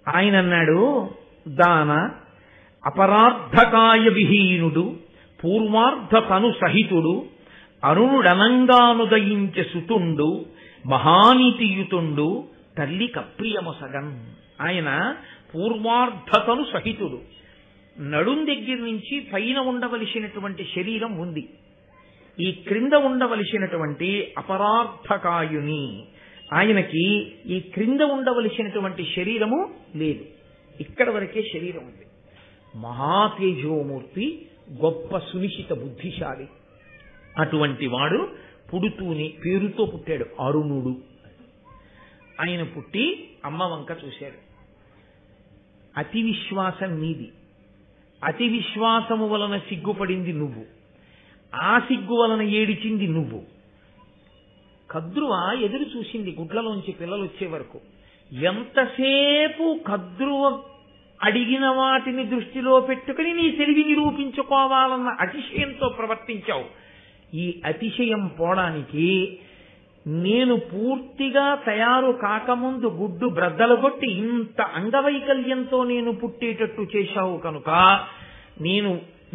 ఆయన అన్నాడు, దాన అపరార్థకాయ విహీనుడు పూర్వార్ధ తను సహితుడు అరుణుడనంగానుదయించే సుతుండు మహానీతియుతుండు తల్లి కప్రియమొసగన్. ఆయన పూర్వార్ధతను సహితుడు. నడుం దగ్గర నుంచి పైన ఉండవలసినటువంటి శరీరం ఉంది, ఈ క్రింద ఉండవలసినటువంటి అపరార్థకాయుని. ఆయనకి ఈ క్రింద ఉండవలసినటువంటి శరీరము లేదు, ఇక్కడ వరకే శరీరం ఉంది. మహాతేజోమూర్తి, గొప్ప సునిశిత బుద్ధిశాలి. అటువంటి వాడు పుడుతూనే పేరుతో పుట్టాడు, అరుణుడు. ఆయన పుట్టి అమ్మ వంక చూశాడు. అతి విశ్వాసం నీది, అతి విశ్వాసము వలన సిగ్గుపడింది నువ్వు, ఆ సిగ్గు వలన ఏడిచింది నువ్వు. కద్రువ ఎదురు చూసింది గుడ్లలోంచి పిల్లలు వచ్చే వరకు. ఎంతసేపు కద్రువ అడిగిన వాటిని దృష్టిలో పెట్టుకుని నీ తెలివి నిరూపించుకోవాలన్న అతిశయంతో ప్రవర్తించావు. ఈ అతిశయం పోవడానికి నేను పూర్తిగా తయారు కాకముందు గుడ్డు బ్రద్దలు కొట్టి ఇంత అంగవైకల్యంతో నేను పుట్టేటట్టు చేశావు కనుక, నేను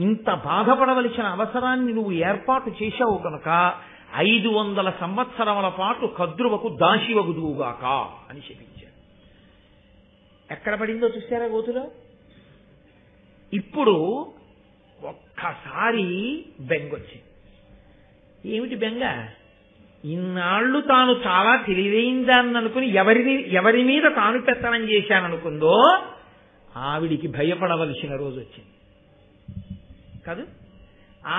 ఇంత బాధపడవలసిన అవసరాన్ని నువ్వు ఏర్పాటు చేశావు కనుక 500 సంవత్సరముల పాటు కద్రువకు దాసివగుదువుగాక అని శపించాడు. ఎక్కడ పడిందో చూస్తారా గోతులో? ఇప్పుడు ఒక్కసారి బెంగొచ్చింది. ఏమిటి బెంగ? ఇన్నాళ్లు తాను చాలా తెలివైందాన్ని అనుకుని ఎవరి మీద తాను పెత్తనం చేశాననుకుందో ఆవిడికి భయపడవలసిన రోజు వచ్చింది కాదు,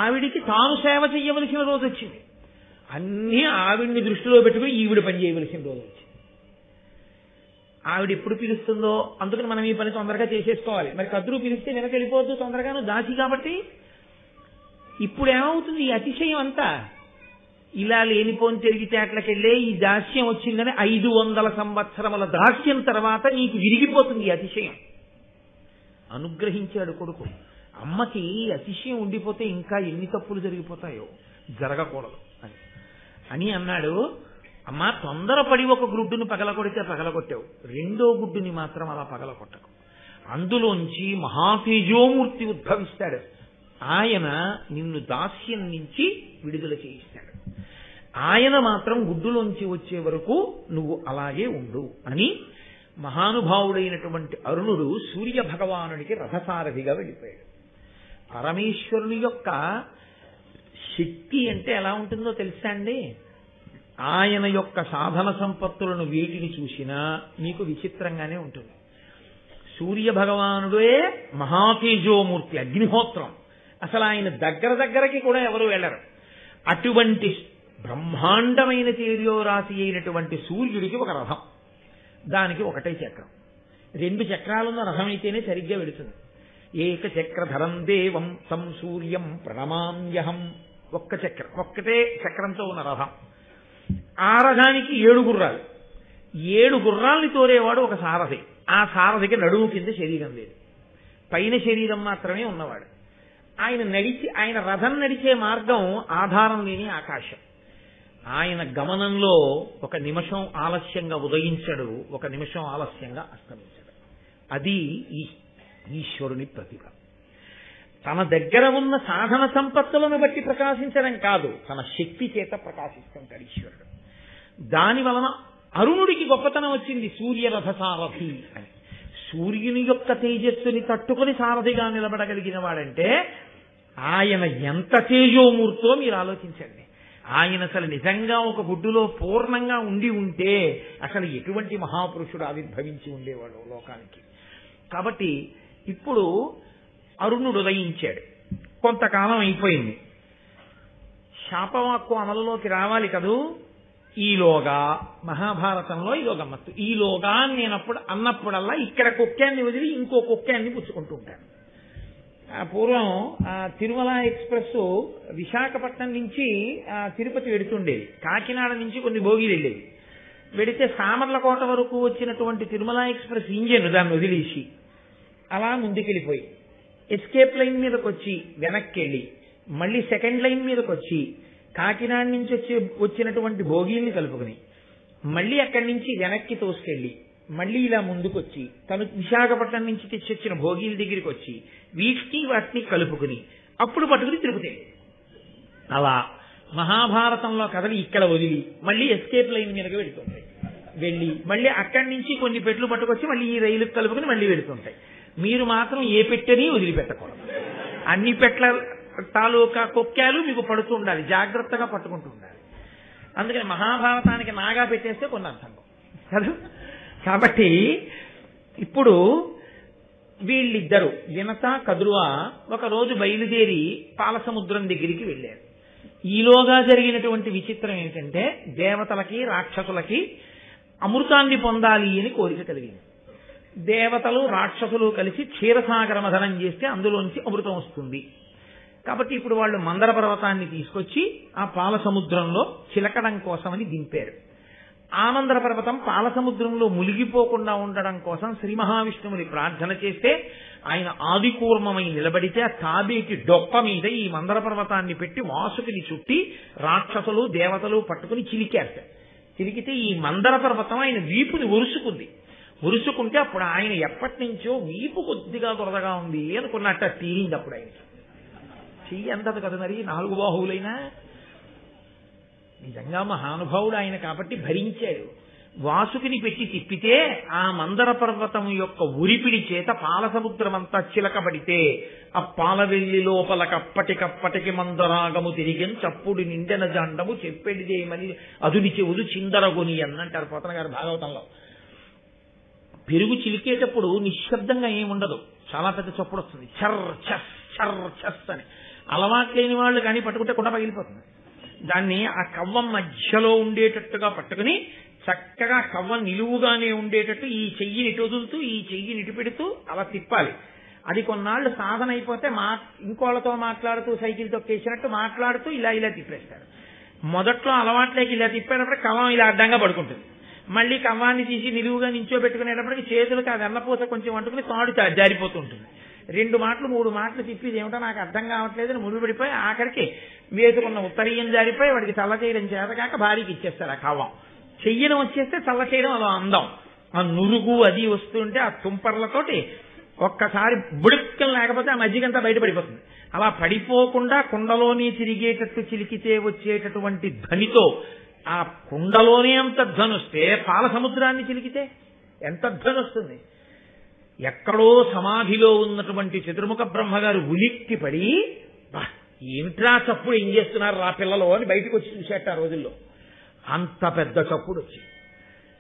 ఆవిడికి తాను సేవ చేయవలసిన రోజు వచ్చింది. అన్నీ ఆవిడ్ని దృష్టిలో పెట్టుకుని ఈవిడ పని చేయవలసిన రోజు వచ్చింది. ఆవిడ ఎప్పుడు పిలుస్తుందో అందుకని మనం ఈ పని తొందరగా చేసేసుకోవాలి. మరి కద్రు పిలిస్తే వెనక వెళ్ళిపోవద్దు తొందరగాను, దాసి కాబట్టి. ఇప్పుడు ఏమవుతుంది? ఈ అతిశయం అంతా ఇలా లేనిపోని తెలివితేటలకెళ్ళే ఈ దాస్యం వచ్చిందని 500 సంవత్సరముల దాస్యం తర్వాత నీకు విరిగిపోతుంది ఈ అతిశయం. అనుగ్రహించాడు కొడుకు. అమ్మకి అతిశయం ఉండిపోతే ఇంకా ఎన్ని తప్పులు జరిగిపోతాయో, జరగకూడదు అని అన్నాడు. అమ్మా, తొందరపడి ఒక గుడ్డును పగలగొడితే పగలగొట్టావు, రెండో గుడ్డుని మాత్రం అలా పగలగొట్టకు. అందులోంచి మహాతేజోమూర్తి ఉద్భవిస్తాడు. ఆయన నిన్ను దాస్యం నుంచి విడుదల చేయిస్తాడు. ఆయన మాత్రం గుడ్డులోంచి వచ్చే వరకు నువ్వు అలాగే ఉండు అని మహానుభావుడైనటువంటి అరుణుడు సూర్య భగవానుడికి రథసారథిగా వెళ్ళిపోయాడు. పరమేశ్వరుని యొక్క శక్తి అంటే ఎలా ఉంటుందో తెలుసా అండి? ఆయన యొక్క సాధన సంపత్తులను వేటిని చూసినా మీకు విచిత్రంగానే ఉంటుంది. సూర్య భగవానుడే మహాతేజోమూర్తి, అగ్నిహోత్రం. అసలు ఆయన దగ్గరకి కూడా ఎవరు వెళ్ళరు. అటువంటి బ్రహ్మాండమైన తేజోరాశి అయినటువంటి సూర్యుడికి ఒక రథం, దానికి ఒకటే చక్రం. 2 చక్రాలున్న రథం అయితేనే సరిగ్గా వెడుతుంది. ఏక చక్రధరం దేవం తం సూర్యం ప్రణమామ్యహం. ఒక్కటే చక్రంతో ఉన్న రథం. ఆ రథానికి 7 గుర్రాలు. 7 గుర్రాల్ని తోరేవాడు ఒక సారథి. ఆ సారథికి నడుము కింద శరీరం లేదు, పైన శరీరం మాత్రమే ఉన్నవాడు. ఆయన రథం నడిచే మార్గం ఆధారం లేని ఆకాశం. ఆయన గమనంలో 1 నిమిషం ఆలస్యంగా ఉదయించడు, 1 నిమిషం ఆలస్యంగా అస్తమించడు. అది ఈశ్వరుని ప్రతిభ. తన దగ్గర ఉన్న సాధన సంపత్తులను బట్టి ప్రకాశించడం కాదు, తన శక్తి చేత ప్రకాశిస్తుంటాడు ఈశ్వరుడు. దాని వలన అరుణుడికి గొప్పతనం వచ్చింది, సూర్యరథ సారథి అని. సూర్యుని యొక్క తేజస్సుని తట్టుకుని సారథిగా నిలబడగలిగిన వాడంటే ఆయన ఎంత తేజోమూర్తో మీరు ఆలోచించండి. ఆయన అసలు నిజంగా ఒక గుడ్డులో పూర్ణంగా ఉంటే అసలు ఎటువంటి మహాపురుషుడు ఆవిర్భవించి ఉండేవాడు లోకానికి. కాబట్టి ఇప్పుడు అరుణుడు ఉదయించాడు. కొంతకాలం అయిపోయింది, శాపవాక్కు అమలులోకి రావాలి కదూ. ఈలోగా మహాభారతంలో ఇదో గమ్మత్తు. ఈలోగా నేనప్పుడు అన్నప్పుడల్లా ఇక్కడ కుక్కాన్ని వదిలి ఇంకో కుక్కాన్ని పుచ్చుకుంటూ ఉంటాను. పూర్వం తిరుమల ఎక్స్ప్రెస్ విశాఖపట్నం నుంచి తిరుపతి వెడుతుండేది. కాకినాడ నుంచి కొన్ని బోగీలు వెళ్ళేవి. వెడితే సామర్లకోట వరకు వచ్చినటువంటి తిరుమల ఎక్స్ప్రెస్ ఇంజిన్ దాన్ని వదిలేసి అలా ముందుకెళ్ళిపోయి ఎస్కేప్ లైన్ మీదకి వచ్చి వెనక్కి వెళ్ళి మళ్ళీ సెకండ్ లైన్ మీదకి వచ్చి కాకినాడ నుంచి వచ్చినటువంటి భోగీల్ని కలుపుకుని మళ్ళీ అక్కడి నుంచి వెనక్కి తోసుకెళ్లి మళ్ళీ ఇలా ముందుకొచ్చి తను విశాఖపట్నం నుంచి తెచ్చొచ్చిన భోగిల దగ్గరికి వచ్చి వీటికి వాటిని కలుపుకుని అప్పుడు పట్టుకుని తిరుపతి. అలా మహాభారతంలో కథలు ఇక్కడ వదిలి మళ్ళీ ఎస్కేప్ లైన్ మీదకి వెళుతుంటాయి. వెళ్ళి మళ్ళీ అక్కడి నుంచి కొన్ని పెట్లు పట్టుకొచ్చి మళ్ళీ ఈ రైలు కలుపుకుని మళ్ళీ వెళుతుంటాయి. మీరు మాత్రం ఏ పెట్టని వదిలిపెట్టకూడదు. అన్ని పెట్ల తాలూకా కొక్కాలు మీకు పడుతూ ఉండాలి, జాగ్రత్తగా పట్టుకుంటూ ఉండాలి. అందుకని మహాభారతానికి నాగా పెట్టేస్తే కొన్ని అర్థం కదా. కాబట్టి ఇప్పుడు వీళ్ళిద్దరూ వినత కదురువ ఒక రోజు బయలుదేరి పాలసముద్రం దగ్గరికి వెళ్ళారు. ఈలోగా జరిగినటువంటి విచిత్రం ఏంటంటే దేవతలకి రాక్షసులకి అమృతాన్ని పొందాలి అని కోరిక కలిగింది. దేవతలు రాక్షసులు కలిసి క్షీరసాగర మథనం చేస్తే అందులోంచి అమృతం వస్తుంది. కాబట్టి ఇప్పుడు వాళ్ళు మందర పర్వతాన్ని తీసుకొచ్చి ఆ పాలసముద్రంలో చిలకడం కోసమని దింపారు. ఆ మందర పర్వతం పాలసముద్రంలో మునిగిపోకుండా ఉండడం కోసం శ్రీ మహావిష్ణువుని ప్రార్థన చేస్తే ఆయన ఆదికూర్మమై నిలబడితే ఆ తాబేటి డొప్ప మీద ఈ మందర పర్వతాన్ని పెట్టి వాసుకిని చుట్టి రాక్షసులు దేవతలు పట్టుకుని చిలికారు. చిలికితే ఈ మందర పర్వతం ఆయన వీపుని ఉరుసుకుంటే అప్పుడు ఆయన ఎప్పటి నుంచో వీపు కొద్దిగా దొరదగా ఉంది అనుకున్నట్ట తీరింది. అప్పుడు ఆయన చెయ్యి అందదు కదా మరి, 4 బాహువులైనా నిజంగా మహానుభావుడు ఆయన కాబట్టి భరించాడు. వాసుకిని పెట్టి తిప్పితే ఆ మందర పర్వతం యొక్క ఉరిపిడి చేత పాలసముద్రం అంతా చిలకబడితే ఆ పాలవెల్లి లోపలకప్పటికప్పటికి మందరాగము తిరిగిన చప్పుడు నిండెన జాండము చెప్పేడిదేమని అదుని చెవులు చిందరగొని అన్నంటారు పోతన గారు భాగవతంలో. పెరుగు చిలికేటప్పుడు నిశ్శబ్దంగా ఏముండదు, చాలా పెద్ద చప్పుడు వస్తుంది, చర్ చస్ చర్ చస్ అని. అలవాటు లేని వాళ్ళు కానీ పట్టుకుంటే కుండ పగిలిపోతుంది. దాన్ని ఆ కవ్వం మధ్యలో ఉండేటట్టుగా పట్టుకుని చక్కగా కవ్వం నిలువుగానే ఉండేటట్టు ఈ చెయ్యిని ఇటు వదులుతూ ఈ చెయ్యిని ఇటు పెడుతూ అలా తిప్పాలి. అది కొన్నాళ్ళు సాధన అయిపోతే ఇంకోళ్ళతో మాట్లాడుతూ సైకిల్ తొక్కేసినట్టు మాట్లాడుతూ ఇలా తిప్పేస్తారు. మొదట్లో అలవాట్లేకి ఇలా తిప్పేటప్పుడు కవ్వం ఇలా అడ్డంగా పడుకుంటుంది. మళ్ళీ కవ్వాన్ని తీసి నిలువుగా నించోబెట్టుకునేటప్పటికి చేతులకు ఆ వెన్నపూస కొంచెం అంటుకుని తాడు జారిపోతుంటుంది. 2 మాటలు 3 మాటలు తిప్పి ఏమిటో నాకు అర్థం కావట్లేదని ముడిపడిపోయి ఆఖరికి వేసుకున్న ఉత్తరీయం జారిపోయి వాడికి చల్ల చేయడం చేతకాక భార్యకి ఇచ్చేస్తారు. ఆ కవ్వం చెయ్యడం వచ్చేస్తే చల్ల చేయడం అలా అందం. ఆ నురుగు అది వస్తుంటే ఆ తుంపర్లతోటి ఒక్కసారి బుడుక్కం లేకపోతే ఆ మజ్జిగంతా బయటపడిపోతుంది. అలా పడిపోకుండా కుండలోనే తిరిగేటట్టు చిలికితే వచ్చేటటువంటి ధ్వనితో ఆ కుండలోనే అంత ధ్వనొస్తే పాల సముద్రాన్ని చిలికితే ఎంత ధ్వనొస్తుంది. ఎక్కడో సమాధిలో ఉన్నటువంటి చతుర్ముఖ బ్రహ్మగారు ఉలిక్కి పడి ఏమిట్రా చప్పుడు ఏం చేస్తున్నారు రా పిల్లలు అని బయటకు వచ్చి చూసేట ఆ రోజుల్లో. అంత పెద్ద చప్పుడు వచ్చింది.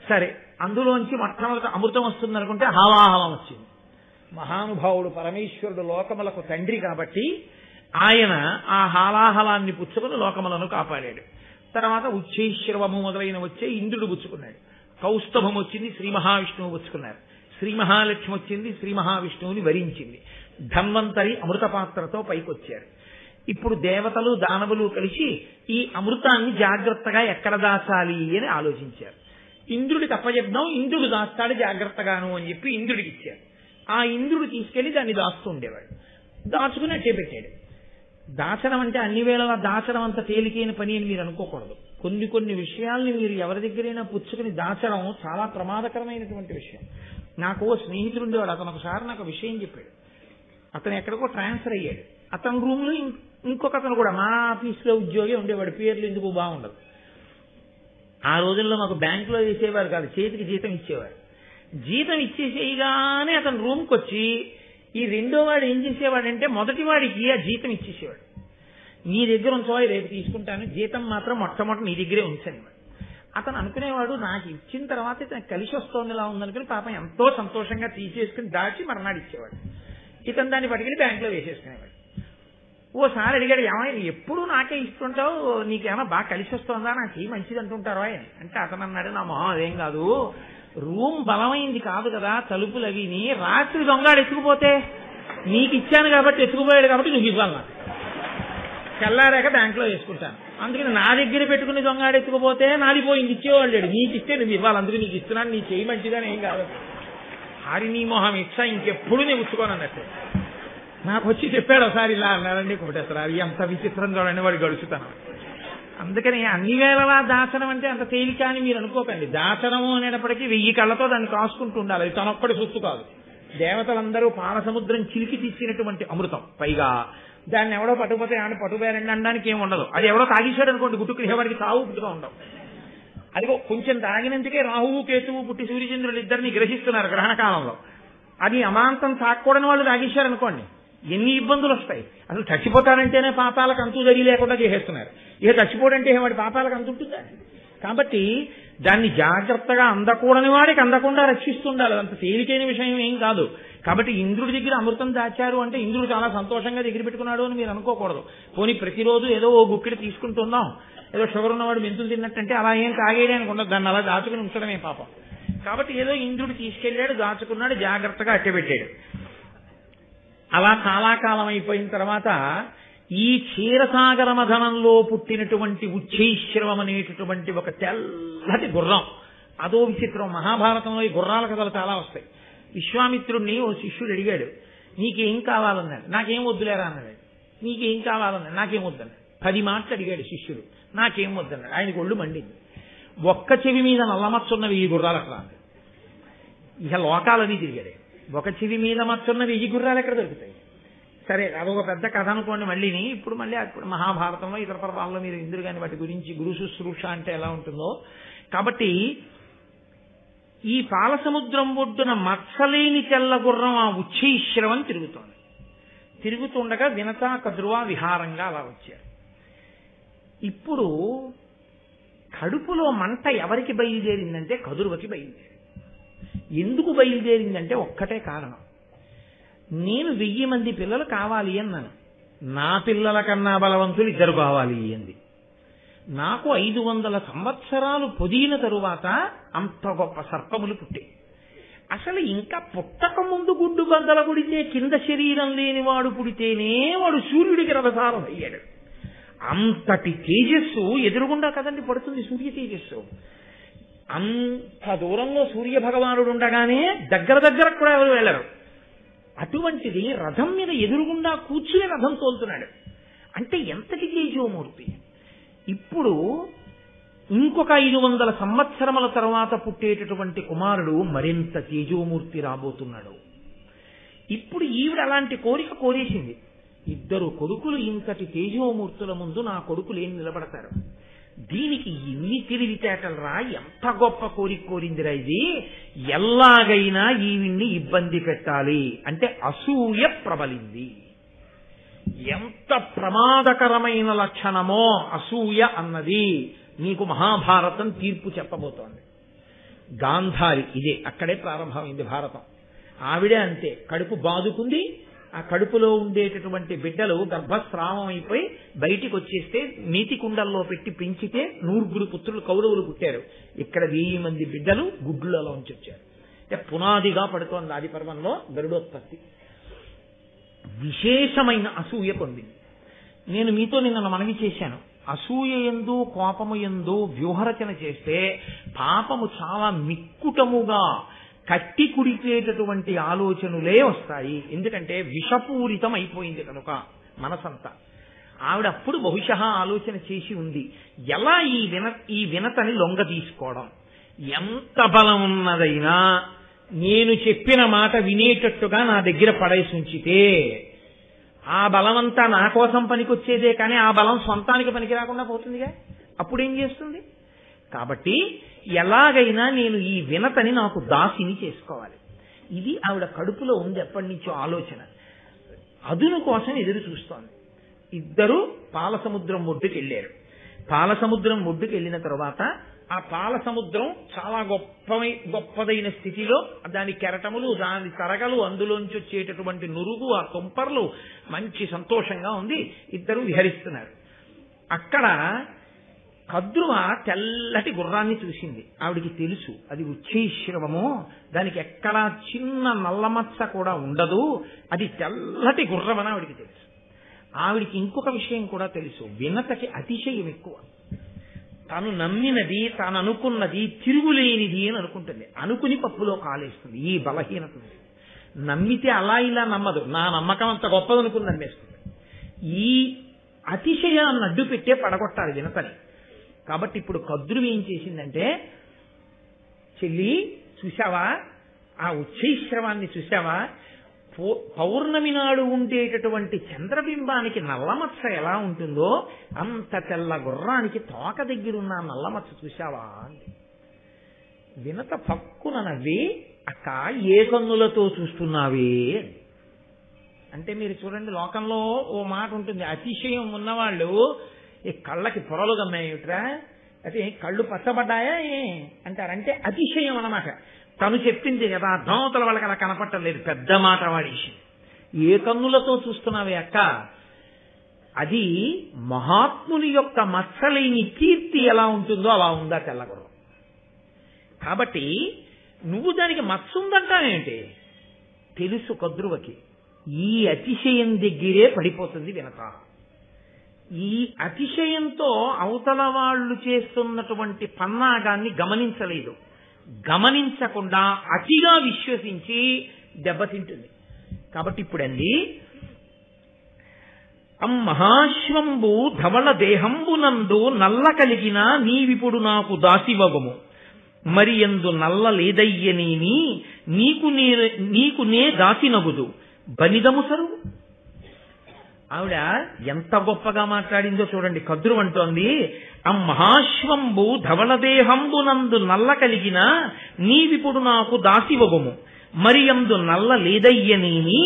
సరే, అందులోంచి మొట్టమొదట అమృతం వస్తుంది అనుకుంటే హాలాహలం వచ్చింది. మహానుభావుడు పరమేశ్వరుడు లోకములకు తండ్రి కాబట్టి ఆయన ఆ హాలాహలాన్ని పుచ్చుకుని లోకములను కాపాడాడు. తర్వాత ఉచ్చైశ్రవము మొదలైన వచ్చే ఇంద్రుడు పుచ్చుకున్నాడు. కౌస్తభం వచ్చింది, శ్రీ మహావిష్ణువు పుచ్చుకున్నారు. శ్రీ మహాలక్ష్మి వచ్చింది, శ్రీ మహావిష్ణువుని వరించింది. ధన్వంతరి అమృత పాత్రతో పైకొచ్చారు. ఇప్పుడు దేవతలు దానవులు కలిసి ఈ అమృతాన్ని జాగ్రత్తగా ఎక్కడ దాచాలి అని ఆలోచించారు. ఇంద్రుడికి అప్పచెప్దాం, ఇంద్రుడు దాస్తాడు జాగ్రత్తగాను అని చెప్పి ఇంద్రుడికి ఇచ్చారు. ఆ ఇంద్రుడు తీసుకెళ్లి దాన్ని దాస్తూ ఉండేవాడు. దాచుకుని అట్టే పెట్టాడు. దాచడం అంటే అన్ని వేళలా దాచడం అంత తేలికైన పని అని మీరు అనుకోకూడదు. కొన్ని విషయాల్ని మీరు ఎవరి దగ్గరైనా పుచ్చుకుని దాచడం చాలా ప్రమాదకరమైనటువంటి విషయం. నాకు ఓ స్నేహితుడు ఉండేవాడు. అతను ఒకసారి నాకు విషయం చెప్పాడు. అతను ఎక్కడికో ట్రాన్స్ఫర్ అయ్యాడు. అతని రూమ్ లో ఇంకొక అతను కూడా మా ఆఫీస్లో ఉద్యోగి ఉండేవాడు. పేర్లు ఎందుకు బాగుండదు. ఆ రోజుల్లో మాకు బ్యాంకులో వేసేవారు కాదు, చేతికి జీతం ఇచ్చేవారు. జీతం ఇచ్చేసేయగానే అతను రూమ్కి వచ్చి ఈ రెండో వాడు ఏం చేసేవాడంటే మొదటి వాడికి ఆ జీతం ఇచ్చేసేవాడు. నీ దగ్గర ఉంచవా, రేపు తీసుకుంటాను, జీతం మాత్రం మొట్టమొదటి నీ దగ్గరే ఉంచండి. అతను అనుకునేవాడు నాకు ఇచ్చిన తర్వాత ఇతను కలిసి వస్తోంది ఇలా ఉందనుకుని పాపం ఎంతో సంతోషంగా తీసేసుకుని దాచి మర్నాడు ఇచ్చేవాడు. ఇతను దాన్ని పట్టుకెళ్ళి బ్యాంకులో వేసేసుకునేవాడు. ఓసారి అడిగాడు, ఏమైనా ఎప్పుడు నాకే ఇస్తుంటావు, నీకేమన్నా బాగా కలిసి వస్తుందా, నాకు మంచిది అంటుంటారో అని. అంటే అతను అన్నాడు, నా మొహం అదేం కాదు, రూమ్ బలమైంది కాదు కదా, తలుపులు అవిని రాత్రి దొంగాడు ఎత్తుకుపోతే నీకు ఇచ్చాను కాబట్టి ఎత్తుకుపోయాడు కాబట్టి నువ్వు ఇవ్వాలి, నాకు తెల్లారాక బ్యాంకులో వేసుకుంటాను, అందుకని నా దగ్గర పెట్టుకుని దొంగాడు ఎత్తుకుపోతే నాది పోయింది ఇచ్చేవాళ్ళు లేడు, నీకు ఇస్తే నువ్వు ఇవ్వాలి, అందుకు నీకు ఇస్తున్నాను, నీ చేయి మంచిదని ఏం కాదు. హరి నీ మొహం ఇచ్చా ఇంకెప్పుడు నేను ఉచ్చుకోను అన్నట్టు నాకు వచ్చి చెప్పాడు ఒకసారి ఇలా అన్నారండి. ఒకటేసారి ఎంత విచిత్రం చూడండి వాడు గడుచుతాను. అందుకని అన్ని వేళలా దాచడం అంటే అంత తేలిక అని మీరు అనుకోకండి. దాచడము అనేటప్పటికీ 1000 కళ్ళతో దాన్ని కాసుకుంటూ ఉండాలి. అది తనొక్కడి సొత్తు కాదు. దేవతలందరూ పాల సముద్రం చిలికి తీసినటువంటి అమృతం. పైగా దాన్ని ఎవడో పట్టుకుపోతే ఆయన పట్టుపోయారండి అనడానికి ఏమి ఉండదు. అది ఎవడో తాగేశాడు అనుకోండి, గుట్టుకు వాడికి తావు పుట్టుగా ఉండవు. అదిగో కొంచెం తాగినందుకే రాహువు కేతువు పుట్టి సూర్యచంద్రులు ఇద్దరిని గ్రహిస్తున్నారు గ్రహణ కాలంలో. అది అమాంతం తాక్కూడని వాళ్ళు తాగేశారనుకోండి, ఎన్ని ఇబ్బందులు వస్తాయి. అసలు చచ్చిపోతాడంటేనే పాపాలకు అంతు జరిగి లేకుండా చేసేస్తున్నారు. ఇక చచ్చిపోడంటే వాడి పాపాలకు అంతుంటుందా? కాబట్టి దాన్ని జాగ్రత్తగా అందకూడని వాడికి అందకుండా రక్షిస్తుండాలి. అంత తేలికైన విషయం ఏం కాదు. కాబట్టి ఇంద్రుడి దగ్గర అమృతం దాచారు అంటే ఇంద్రుడు చాలా సంతోషంగా దగ్గర పెట్టుకున్నాడు అని మీరు అనుకోకూడదు. పోనీ ప్రతిరోజు ఏదో ఓ గుక్కిడి తీసుకుంటున్నాం, ఏదో షుగర్ ఉన్నవాడు మెంతులు తిన్నట్టంటే అలా ఏం తాగేయడానికి ఉండదు. దాన్ని అలా దాచుకుని ఉంచడమే పాపం. కాబట్టి ఏదో ఇంద్రుడు తీసుకెళ్లాడు, దాచుకున్నాడు, జాగ్రత్తగా అట్టబెట్టాడు. అలా చాలా కాలం అయిపోయిన తర్వాత ఈ క్షీరసాగర మథనంలో పుట్టినటువంటి ఉచ్చైశ్రవం అనేటటువంటి ఒక తెల్లటి గుర్రం, అదో విచిత్రం. మహాభారతంలో ఈ గుర్రాల కథలు చాలా వస్తాయి. విశ్వామిత్రుడిని ఓ శిష్యుడు అడిగాడు, నీకేం కావాలన్నాడు. నాకేం వద్దులేరా అన్నాడు. నీకేం కావాలన్నాడు. నాకేం వద్దన్నాడు. 10 మాటలు అడిగాడు శిష్యుడు, నాకేం వద్దన్నాడు. ఆయనకు ఒళ్ళు మండింది. ఒక్క చెవి మీద నల్లమచ్చున్నవి ఈ గుర్రాలు అక్కడ. ఇక లోకాలని తిరిగాడు. ఒక చెవి మీద మచ్చున్నవి ఈ గుర్రాలు ఎక్కడ దొరుకుతాయి? సరే, అదొక పెద్ద కథ అనుకోండి. మళ్ళీని ఇప్పుడు మహాభారతంలో ఇతర పర్వాల్లో మీరు ఇంద్రుడు కానీ వాటి గురించి గురు శుశ్రూష అంటే ఎలా ఉంటుందో. కాబట్టి ఈ పాలసముద్రం ఒడ్డున మత్సలేని తెల్ల గుర్రం ఆ ఉచ్చైశ్రవం తిరుగుతోంది. తిరుగుతుండగా వినత కదురువ విహారంగా అలా వచ్చారు. ఇప్పుడు కడుపులో మంట ఎవరికి బయలుదేరిందంటే కదురువకి బయలుదేరింది. ఎందుకు బయలుదేరిందంటే ఒక్కటే కారణం. నేను 1000 మంది పిల్లలు కావాలి అన్నాను, నా పిల్లల కన్నా బలవంతులు 2 కావాలి అంది. నాకు 500 సంవత్సరాలు పొదిగిన తరువాత అంత గొప్ప సర్పములు పుట్టాయి. అసలు ఇంకా పుట్టక ముందు గుడ్డు బద్దల పుడితే కింద శరీరం లేనివాడు పుడితేనే వాడు సూర్యుడికి రథసారం అయ్యాడు. అంతటి తేజస్సు ఎదురుగుండా కదండి పడుతుంది సూర్య తేజస్సు. అంత దూరంలో సూర్య భగవానుడు ఉండగానే దగ్గర కూడా ఎవరు వెళ్ళరు. అటువంటిది రథం మీద ఎదురుగుండా కూర్చుని రథం తోలుతున్నాడు అంటే ఎంతటి తేజోమూర్తి. ఇప్పుడు ఇంకొక 500 సంవత్సరముల తర్వాత పుట్టేటటువంటి కుమారుడు మరింత తేజోమూర్తి రాబోతున్నాడు. ఇప్పుడు ఈవిడ అలాంటి కోరిక కోరేసింది. 2 కొడుకులు ఇంతటి తేజోమూర్తుల ముందు నా కొడుకులు ఏం నిలబడతారు? దీనికి ఎన్ని తెలివితేటలరా, ఎంత గొప్ప కోరిక కోరిందిరా ఇది. ఎలాగైనా ఈవిడ్ని ఇబ్బంది పెట్టాలి అంటే అసూయ ప్రబలింది. ఎంత ప్రమాదకరమైన లక్షణమో అసూయ అన్నది నీకు మహాభారతం తీర్పు చెప్పబోతోంది. గాంధారి ఇదే, అక్కడే ప్రారంభమైంది భారతం. ఆవిడే అంతే, కడుపు బాదుకుంది. ఆ కడుపులో ఉండేటటువంటి బిడ్డలు గర్భస్రావం అయిపోయి బయటికి వచ్చేస్తే నీతి కుండల్లో పెట్టి పెంచితే 100 పుత్రులు కౌరవులు పుట్టారు. ఇక్కడ 1000 మంది బిడ్డలు గుడ్లలోంచి వచ్చారు. అంటే పునాదిగా పడుతోంది ఆది పర్వంలో గరుడోత్పత్తి. విశేషమైన అసూయ పొందింది. నేను మీతో నిన్న మనవి చేశాను, అసూయ యందు కోపము యందు వ్యూహరచన చేస్తే పాపము చాలా మిక్కుటముగా కట్టి కుడిపేటటువంటి ఆలోచనలే వస్తాయి. ఎందుకంటే విషపూరితం అయిపోయింది కనుక మనసంతా. ఆవిడప్పుడు బహుశా ఆలోచన చేసి ఉంది, ఎలా ఈ వినతని లొంగ తీసుకోవడం. ఎంత బలం ఉన్నదైనా నేను చెప్పిన మాట వినేటట్టుగా నా దగ్గర పడేసి ఉంచితే ఆ బలమంతా నా కోసం పనికొచ్చేదే, కానీ ఆ బలం సొంతానికి పనికి రాకుండా పోతుందిగా. అప్పుడేం చేస్తుంది? కాబట్టి ఎలాగైనా నేను ఈ వినతని నాకు దాసిని చేసుకోవాలి. ఇది ఆవిడ కడుపులో ఉంది ఎప్పటి నుంచో ఆలోచన. అదును కోసం ఎదురు చూస్తోంది. 2 పాలసముద్రం ఒడ్డుకి వెళ్ళారు. పాలసముద్రం ఒడ్డుకి వెళ్ళిన తర్వాత ఆ పాలసముద్రం చాలా గొప్పదైన స్థితిలో దాని కెరటములు, దాని తరగలు, అందులోంచి వచ్చేటటువంటి నురుగు, ఆ తుంపర్లు మంచి సంతోషంగా ఉంది. 2 విహరిస్తున్నారు. అక్కడ కద్రువ తెల్లటి గుర్రాన్ని చూసింది. ఆవిడికి తెలుసు అది ఉచ్చైశ్రవము, దానికి ఎక్కడా చిన్న నల్లమచ్చ కూడా ఉండదు, అది తెల్లటి గుర్రం అని ఆవిడికి తెలుసు. ఆవిడికి ఇంకొక విషయం కూడా తెలుసు, వినతకి అతిశయం ఎక్కువ. తాను నమ్మినది, తాను అనుకున్నది తిరుగులేనిది అని అనుకుంటుంది. అనుకుని పప్పులో కాలేస్తుంది. ఈ బలహీనత నమ్మితే అలా ఇలా నమ్మదు, నా నమ్మకం అంత గొప్పదనుకుని నమ్మేస్తుంది. ఈ అతిశయాన్ని అడ్డు పెట్టే పడగొట్టాలి వినతని. కాబట్టి ఇప్పుడు కద్రువి ఏం చేసిందంటే, చెల్లి చూశావా, ఆ ఉచ్చైశ్రవాన్ని చూశావా, పౌర్ణమి నాడు ఉండేటటువంటి చంద్రబింబానికి నల్లమచ్చ ఎలా ఉంటుందో అంత తెల్ల గుర్రానికి తోక దగ్గరున్న నల్లమచ్చ చూశావా అంది. వినత పక్కున నవ్వి, అక్క ఏ కన్నులతో చూస్తున్నావే అంది. అంటే మీరు చూడండి, లోకంలో ఓ మాట ఉంటుంది, అతిశయం ఉన్నవాళ్ళు ఈ కళ్ళకి పొరలు గమ్మాయిట్రా, అయితే కళ్ళు పచ్చబడ్డాయా అంటారంటే అతిశయం అన్నమాట. తను చెప్పింది కదా, అర్థమవుతల వాళ్ళకి అలా కనపట్టలేదు, పెద్ద మాట వాడేసి. ఏ కన్నులతో చూస్తున్నావే అక్క, అది మహాత్ముని యొక్క మత్సలేని కీర్తి ఎలా ఉంటుందో అలా ఉందా తెల్లగుర్రం. కాబట్టి నువ్వు దానికి మత్సుందంటావేంటి? తెలుసు కద్రువకి ఈ అతిశయం దగ్గరే పడిపోతుంది వినత. ఈ అతిశయంతో అవతల వాళ్ళు చేస్తున్నటువంటి పన్నాగాన్ని గమనించలేదు. గమనించకుండా అతిగా విశ్వసించి దెబ్బతింటుంది. కాబట్టి ఇప్పుడండి, మహాశ్వంబు ధవళ దేహంబునందు నల్ల కలిగిన నీవిప్పుడు నాకు దాసివగము, మరి ఎందు నల్ల లేదయ్యనేని నీకు నే దాసినగుదు బనిదము సరువు. ఆవిడ ఎంత గొప్పగా మాట్లాడిందో చూడండి. కద్రు అంటోంది, మహాశ్వంబు ధవళదేహంబునందు నల్ల కలిగిన నీవిప్పుడు నాకు దాసివగము, మరి ఎందు నల్ల లేదయ్యనేని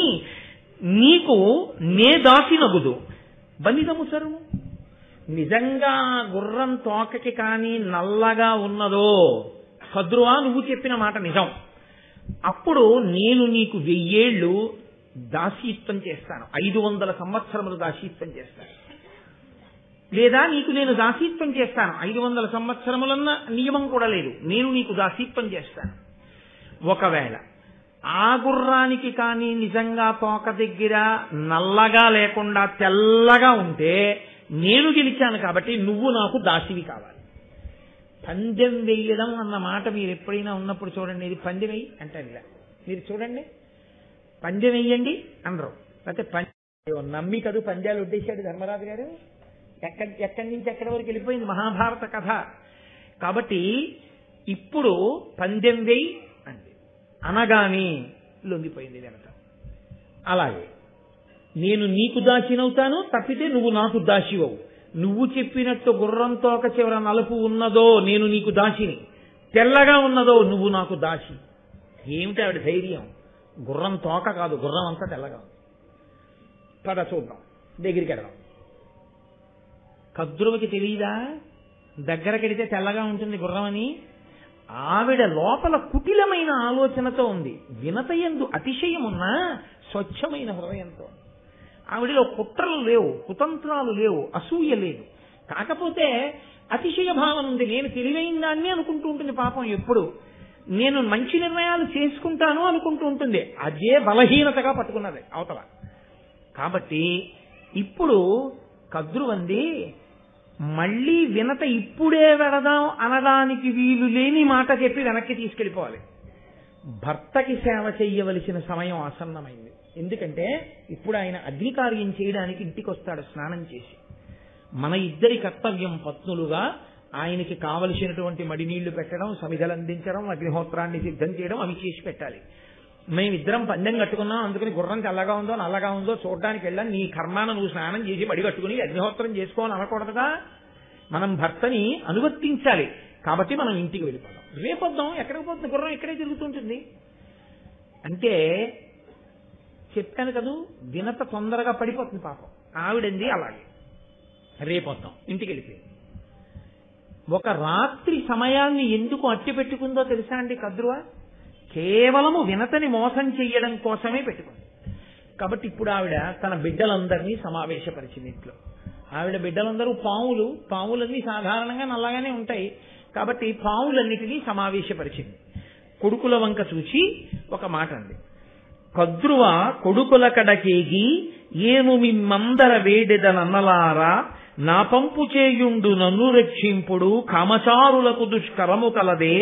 నీకు నే దాసినగుదు బనిదము సరువు. నిజంగా గుర్రం తోకకి కానీ నల్లగా ఉన్నదో, కద్రువా నువ్వు చెప్పిన మాట నిజం, అప్పుడు నేను నీకు 1000 ఏళ్ళు దాసీత్వం చేస్తాను, 500 సంవత్సరములు దాసీత్వం చేస్తాను. లేదా నీకు నేను దాసీత్వం చేస్తాను, 500 సంవత్సరములన్న నియమం కూడా లేదు, నేను నీకు దాసీత్వం చేస్తాను. ఒకవేళ ఆ గుర్రానికి కానీ నిజంగా తోక దగ్గర నల్లగా లేకుండా తెల్లగా ఉంటే నేను గెలిచాను కాబట్టి నువ్వు నాకు దాసివి కావాలి. పందెం వేయడం అన్న మాట మీరు ఎప్పుడైనా ఉన్నప్పుడు చూడండి, ఇది పందెం వేయి అంటారు. ఇలా మీరు చూడండి, పందెం వేయండి అనరు. అయితే నమ్మి కదూ పందాలు వడ్డేశాడు ధర్మరాజు గారు. ఎక్కడి నుంచి ఎక్కడి వరకు వెళ్ళిపోయింది మహాభారత కథ. కాబట్టి ఇప్పుడు పందెం వేయి అంది, అనగానే లొంగిపోయింది వినత. అలాగే నేను నీకు దాసినవుతాను, తప్పితే నువ్వు నాకు దాసివవు. నువ్వు చెప్పినట్టు గుర్రం తోక చివర నలుపు ఉన్నదో నేను నీకు దాసిని, తెల్లగా ఉన్నదో నువ్వు నాకు దాసి. ఏమిటి ఆవిడ ధైర్యం? గుర్రం తోక కాదు, గుర్రం అంతా తెల్లగా ఉంది. పద చూద్దాం, దగ్గరికి వెళ్దాం. కద్రువకి తెలియదా దగ్గరకెడితే తెల్లగా ఉంటుంది గుర్రం అని? ఆవిడ లోపల కుటిలమైన ఆలోచనతో ఉంది. వినతయందు అతిశయం ఉన్నా స్వచ్ఛమైన హృదయంతో. ఆవిడలో కుట్రలు లేవు, కుతంత్రాలు లేవు, అసూయ లేదు. కాకపోతే అతిశయ భావన ఉంది. నేను తెలివైన దాన్ని అనుకుంటూ ఉంటుంది పాపం. ఎప్పుడు నేను మంచి నిర్ణయాలు చేసుకుంటాను అనుకుంటూ ఉంటుంది. అదే బలహీనతగా పట్టుకున్నది అవతల. కాబట్టి ఇప్పుడు కద్రువంది, మళ్ళీ వినత ఇప్పుడే వెళదాం అనడానికి వీలు లేని మాట చెప్పి వెనక్కి తీసుకెళ్లిపోవాలి. భర్తకి సేవ చెయ్యవలసిన సమయం ఆసన్నమైంది. ఎందుకంటే ఇప్పుడు ఆయన అగ్నికార్యం చేయడానికి ఇంటికి వస్తాడు స్నానం చేసి. మన ఇద్దరి కర్తవ్యం పత్నులుగా ఆయనకి కావలసినటువంటి మడినీళ్లు పెట్టడం, సమిధలు అందించడం, అగ్నిహోత్రాన్ని సిద్ధం చేయడం, అవి చేసి పెట్టాలి. మేమిద్దరం పందెం కట్టుకున్నాం, అందుకని గుర్రం తెల్లగా ఉందో నల్లగా ఉందో చూడడానికి వెళ్ళాం. నీ కర్మాన నువ్వు స్నానం చేసి మడి కట్టుకుని అగ్నిహోత్రం చేసుకోవాలని అనకూడదుగా. మనం భర్తని అనువర్తించాలి. కాబట్టి మనం ఇంటికి వెళ్ళిపోదాం. రేపొద్దాం, ఎక్కడికి పోతుంది గుర్రం, ఇక్కడే తిరుగుతుంటుంది అంటే చెప్పాను కదూ. వినత తొందరగా పడిపోతుంది పాపం. ఆవిడంది అలాగే రేపొద్దాం ఇంటికి వెళ్ళిపోయింది. ఒక రాత్రి సమయాన్ని ఎందుకు అట్టి పెట్టుకుందో తెలుసా అండి కద్రువ? కేవలము వినతని మోసం చెయ్యడం కోసమే పెట్టుకుంది. కాబట్టి ఇప్పుడు ఆవిడ తన బిడ్డలందరినీ సమావేశపరిచింది ఇంట్లో. ఆవిడ బిడ్డలందరూ పాములన్నీ సాధారణంగా నల్లగానే ఉంటాయి. కాబట్టి పాములన్నిటినీ సమావేశపరిచింది. కొడుకుల వంక చూసి ఒక మాట అంది. కద్రువ కొడుకుల కడకేగి ఏను మిమ్మందర వేడెదనన్నలారా, నా పంపు చేయుండు నన్ను రక్షింపుడు, కామచారులకు దుష్కరము కలదే,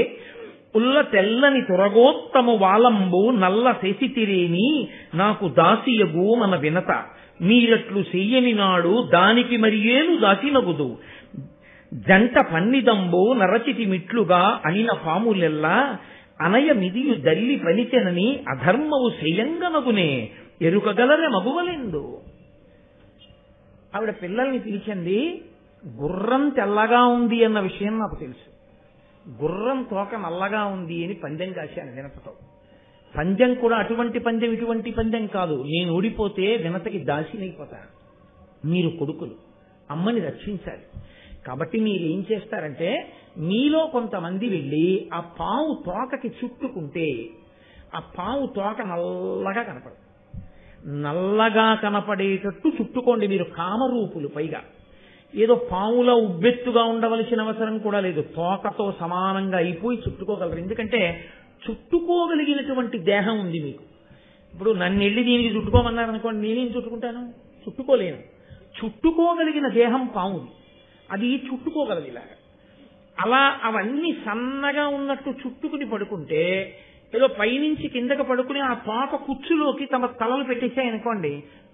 ఉల్ల తెల్లని తురగోత్తము వాలంబు నల్ల శశితిరేని నాకు దాసియగు మన వినత, మీరట్లు చెయ్యని నాడు దానికి మరియేను దాసినగుదు, జంట పన్నిదంబు నరచితి మిట్లుగా అనిన పాములెల్లా అనయ మిదియు దల్లి పనిచెనని అధర్మవు శయంగనగునే ఎరుకగలరె మగువలెందు. ఆవిడ పిల్లల్ని పిలిచింది. గుర్రం తెల్లగా ఉంది అన్న విషయం నాకు తెలుసు. గుర్రం తోక నల్లగా ఉంది అని పందెం కాశాను వినతతో. పందెం కూడా అటువంటి పందెం ఇటువంటి పందెం కాదు. నేను ఓడిపోతే వినతకి దాసినైపోతాను. మీరు కొడుకులు, అమ్మని రక్షించాలి. కాబట్టి మీరు ఏం చేస్తారంటే, మీలో కొంతమంది వెళ్ళి ఆ పావు తోకకి చుట్టుకుంటే ఆ పావు తోక నల్లగా కనపడదు. నల్లగా కనపడేటట్టు చుట్టుకోండి. మీరు కామరూపులు. పైగా ఏదో పావులా ఉబ్బెత్తుగా ఉండవలసిన అవసరం కూడా లేదు. తోకతో సమానంగా అయిపోయి చుట్టుకోగలరు. ఎందుకంటే చుట్టుకోగలిగినటువంటి దేహం ఉంది మీకు. ఇప్పుడు నన్ను వెళ్ళి దీనికి చుట్టుకోమన్నారనుకోండి, నేనేం చుట్టుకుంటాను? చుట్టుకోలేను. చుట్టుకోగలిగిన దేహం పావుది. అది చుట్టుకోగలదు ఇలాగా. అలా అవన్నీ సన్నగా ఉన్నట్టు చుట్టుకుని పడుకుంటే ఏదో పైనుంచి కిందకి పడుకుని ఆ తోక కుచ్చులోకి తమ తలలు పెట్టేశాయనుకోండి,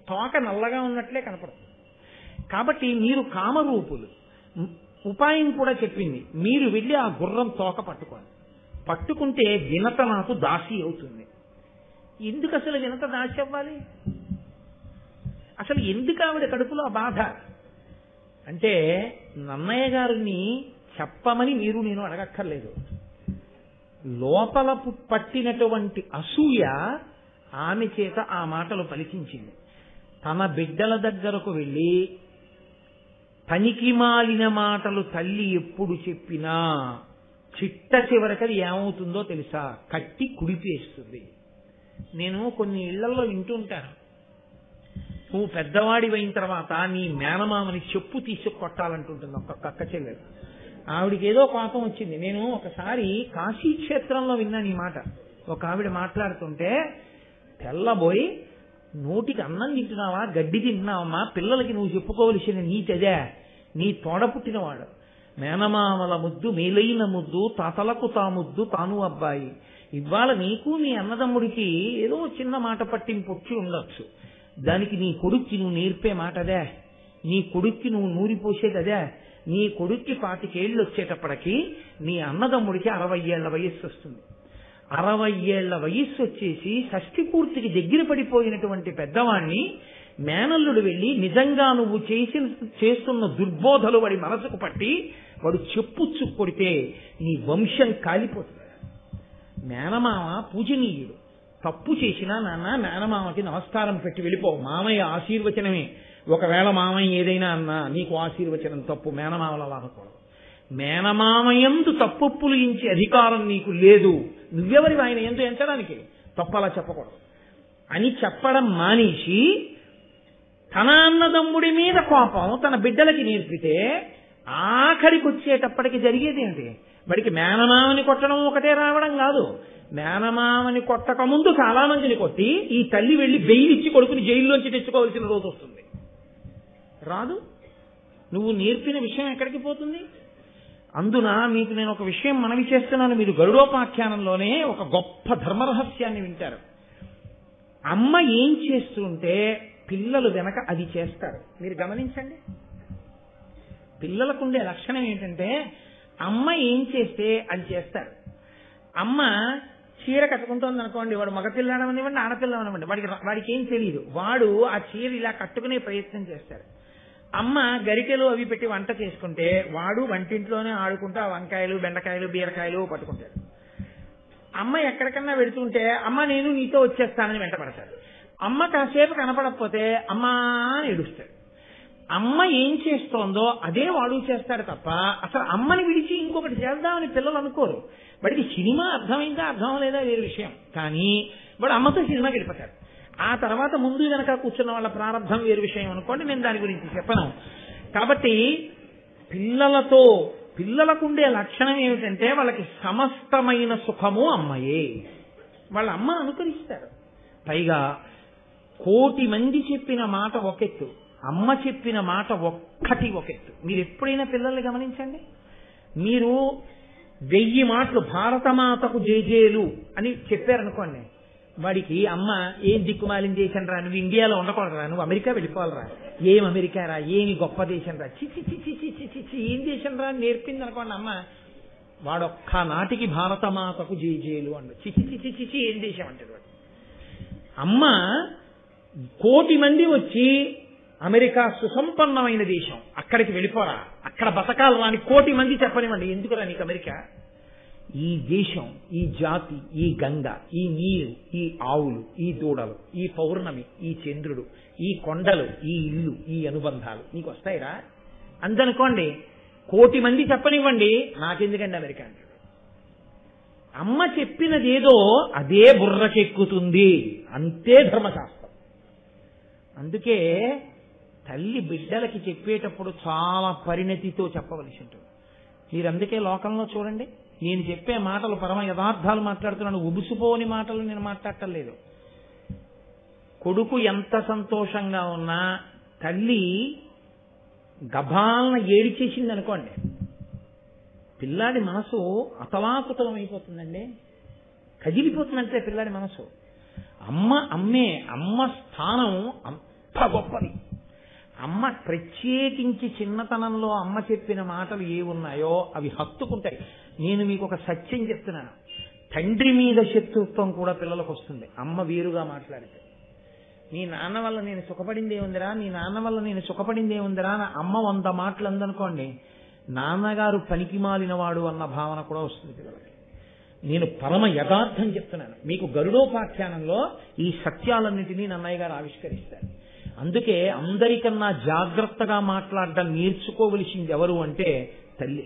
తోక నల్లగా ఉన్నట్లే కనపడుతుంది. కాబట్టి మీరు కామరూపులు. ఉపాయం కూడా చెప్పింది. మీరు వెళ్ళి ఆ గుర్రం తోక పట్టుకోండి. పట్టుకుంటే వినత నాకు దాసి అవుతుంది. ఎందుకు అసలు వినత దాసి అవ్వాలి? అసలు ఎందుకు ఆవిడ కడుపులో ఆ బాధ అంటే, నన్నయ్య గారిని చెప్పమని మీరు నేను అడగక్కర్లేదు. లోపల పట్టినటువంటి అసూయ ఆమె చేత ఆ మాటలు పలికించింది. తన బిడ్డల దగ్గరకు వెళ్ళి పనికి మాలిన మాటలు తల్లి ఎప్పుడు చెప్పినా చిట్ట చివరికి ఏమవుతుందో తెలుసా? కట్టి కుడిపేస్తుంది. నేను కొన్ని ఇళ్లలో వింటుంటాను, నువ్వు పెద్దవాడివైన తర్వాత నీ మేనమామని చెప్పు తీసుకు కొట్టాలంటుంటుంది ఒక్క అక్క చెల్లెలు. ఆవిడికి ఏదో కోపం వచ్చింది. నేను ఒకసారి కాశీక్షేత్రంలో విన్నాను ఈ మాట. ఒక ఆవిడ మాట్లాడుతుంటే, తెల్లబోయి నోటికి అన్నం తింటున్నావా, గడ్డి తింటున్నావమ్మా, పిల్లలకి నువ్వు చెప్పుకోవలసిన నీతి అదే. నీ తోడ పుట్టినవాడు, మేనమామల ముద్దు మేలైన ముద్దు, తాతలకు తా ముద్దు తాను అబ్బాయి. ఇవాళ నీకు నీ అన్నదమ్ముడికి ఏదో చిన్న మాట పట్టింపు వచ్చి ఉండొచ్చు. దానికి నీ కొడుక్కి నువ్వు నేర్పే మాట అదే. నీ కొడుక్కి నువ్వు నూరిపోసేది అదే. నీ కొడుక్కి 25 ఏళ్ళు వచ్చేటప్పటికి నీ అన్నదమ్ముడికి 60 ఏళ్ల వయస్సు వస్తుంది. 60 ఏళ్ల వయస్సు వచ్చేసి షష్ఠి పూర్తికి దగ్గర పడిపోయినటువంటి పెద్దవాణ్ణి మేనల్లుడు వెళ్ళి నిజంగా నువ్వు చేస్తున్న దుర్బోధలు వాడి మనసుకు పట్టి వాడు చెప్పుచ్చు కొడితే నీ వంశం కాలిపోతుంది. మేనమామ పూజనీయుడు. తప్పు చేసినా నాన్న మేనమామకి నమస్కారం పెట్టి వెళ్ళిపో. మామయ్య ఆశీర్వచనమే. ఒకవేళ మామయ్య ఏదైనా అన్నా నీకు ఆశీర్వచనం తప్పు. మేనమామల అనకూడదు. మేనమామయందు తప్పొప్పులు ఇంచే అధికారం నీకు లేదు. నువ్వెవరి ఆయన ఎంతో ఎంచడానికి? తప్పు అలా చెప్పకూడదు అని చెప్పడం మానేసి తన అన్నదమ్ముడి మీద కోపం తన బిడ్డలకి నేర్పితే ఆఖరికి వచ్చేటప్పటికి జరిగేది ఏంటి? వాడికి మేనమామని కొట్టడం ఒకటే రావడం కాదు. మేనమామని కొట్టక ముందు చాలా మందిని కొట్టి ఈ తల్లి వెళ్లి బెయిల్ ఇచ్చి కొడుకుని జైల్లోంచి తెచ్చుకోవాల్సిన రోజు వస్తుంది. రాదు. నువ్వు నేర్పిన విషయం ఎక్కడికి పోతుంది? అందున మీకు నేను ఒక విషయం మనవి చేస్తున్నాను. మీరు గరుడోపాఖ్యానంలోనే ఒక గొప్ప ధర్మరహస్యాన్ని వింటారు. అమ్మ ఏం చేస్తుంటే పిల్లలు వెనక అది చేస్తారు. మీరు గమనించండి. పిల్లలకుండే లక్షణం ఏంటంటే అమ్మ ఏం చేస్తే అది చేస్తారు. అమ్మ చీర కట్టుకుంటోంది అనుకోండి, వాడు మగపిల్లడమనివ్వండి ఆడపిల్లమనివ్వండి, వాడికి ఏం తెలియదు. వాడు ఆ చీర ఇలా కట్టుకునే ప్రయత్నం చేస్తాడు. అమ్మ గరిటెలు అవి పెట్టి వంట చేసుకుంటే వాడు వంటింట్లోనే ఆడుకుంటూ ఆ వంకాయలు బెండకాయలు బీరకాయలు పట్టుకుంటాడు. అమ్మ ఎక్కడికన్నా వెళుతుంటే అమ్మ నేను నీతో వచ్చేస్తానని వెంటపడతాడు. అమ్మ కాసేపు కనపడకపోతే అమ్మా అని ఏడుస్తాడు. అమ్మ ఏం చేస్తోందో అదే వాడు చేస్తాడు తప్ప అసలు అమ్మని విడిచి ఇంకొకటి చేద్దామని పిల్లలు అనుకోరు. వాడికి సినిమా అర్థమైందా అర్థం లేదా వేరే విషయం, కానీ వాడు అమ్మతో సినిమాకి వెళ్ళిపోతాడు. ఆ తర్వాత ముందు వెనక కూర్చున్న వాళ్ళ ప్రారంభం వేరు విషయం అనుకోండి, నేను దాని గురించి చెప్పను. కాబట్టి పిల్లలకుండే లక్షణం ఏమిటంటే వాళ్ళకి సమస్తమైన సుఖము అమ్మయే. వాళ్ళ అమ్మ అనుకరిస్తారు. పైగా 1,000,000 మంది చెప్పిన మాట ఒకెత్తు, అమ్మ చెప్పిన మాట ఒక్కటి ఒకెత్తు. మీరు ఎప్పుడైనా పిల్లల్ని గమనించండి. మీరు 1000 మాటలు భారతమాతకు జేజేలు అని చెప్పారనుకోండి, వాడికి అమ్మ ఏం దిక్కుమాలిన దేశం రా, నువ్వు ఇండియాలో ఉండకూడదురా, నువ్వు అమెరికా వెళ్ళిపోవాలరా, ఏం అమెరికా రా, ఏమి గొప్ప దేశం రా, చిచి చిచి చిచి చిచి ఏం దేశం రా నేర్పింది అనుకోండి అమ్మ, వాడొక్క నాటికి భారతమాతకు జేజేలు అండు. చిచి చిచి చిచి ఏం దేశం అంటాడు వాడు. అమ్మ 1,000,000 మంది వచ్చి అమెరికా సుసంపన్నమైన దేశం, అక్కడికి వెళ్ళిపోరా, అక్కడ బతకాలు రాని 1,000,000 మంది చెప్పనివ్వండి, ఎందుకురా నీకు అమెరికా? ఈ దేశం, ఈ జాతి, ఈ గంగ, ఈ నీరు, ఈ ఆవులు, ఈ దూడలు, ఈ పౌర్ణమి, ఈ చంద్రుడు, ఈ కొండలు, ఈ ఇల్లు, ఈ అనుబంధాలు నీకు వస్తాయిరా అందనుకోండి. 1,000,000 మంది చెప్పనివ్వండి, నాకెందుకండి అమెరికా అంటాడు. అమ్మ చెప్పినదేదో అదే బుర్రకెక్కుతుంది, అంతే ధర్మశాస్త్రం. అందుకే తల్లి బిడ్డలకి చెప్పేటప్పుడు చాలా పరిణతితో చెప్పవలసి ఉంటుంది. మీరు అందుకే లోకంలో చూడండి, నేను చెప్పే మాటలు పరమ యథార్థాలు మాట్లాడుతున్నాను, ఉబుసుపోని మాటలు నేను మాట్లాడటం లేదు. కొడుకు ఎంత సంతోషంగా ఉన్నా తల్లి గభాలన ఏడిచేసింది అనుకోండి, పిల్లాడి మనసు అతలాకుతలం అయిపోతుందండి, కదిలిపోతుందంటే పిల్లాడి మనసు. అమ్మ స్థానం అంత గొప్పది. అమ్మ ప్రత్యేకించి చిన్నతనంలో అమ్మ చెప్పిన మాటలు ఏ ఉన్నాయో అవి హత్తుకుంటాయి. నేను మీకు ఒక సత్యం చెప్తున్నాను, తండ్రి మీద శత్రుత్వం కూడా పిల్లలకు వస్తుంది అమ్మ వేరుగా మాట్లాడితే. నీ నాన్న వల్ల నేను సుఖపడిందే ఉందిరా, నీ నాన్న వల్ల నేను సుఖపడిందే ఉందిరా అని అమ్మ 100 మాటలు అందనుకోండి, నాన్నగారు పనికి మాలినవాడు అన్న భావన కూడా వస్తుంది పిల్లలకి. నేను పరమ యథార్థం చెప్తున్నాను మీకు. గరుడోపాఖ్యానంలో ఈ సత్యాలన్నింటినీ నన్నయ్య గారు ఆవిష్కరిస్తారు. అందుకే అందరికన్నా జాగ్రత్తగా మాట్లాడడం నేర్చుకోవలసింది ఎవరు అంటే తల్లి.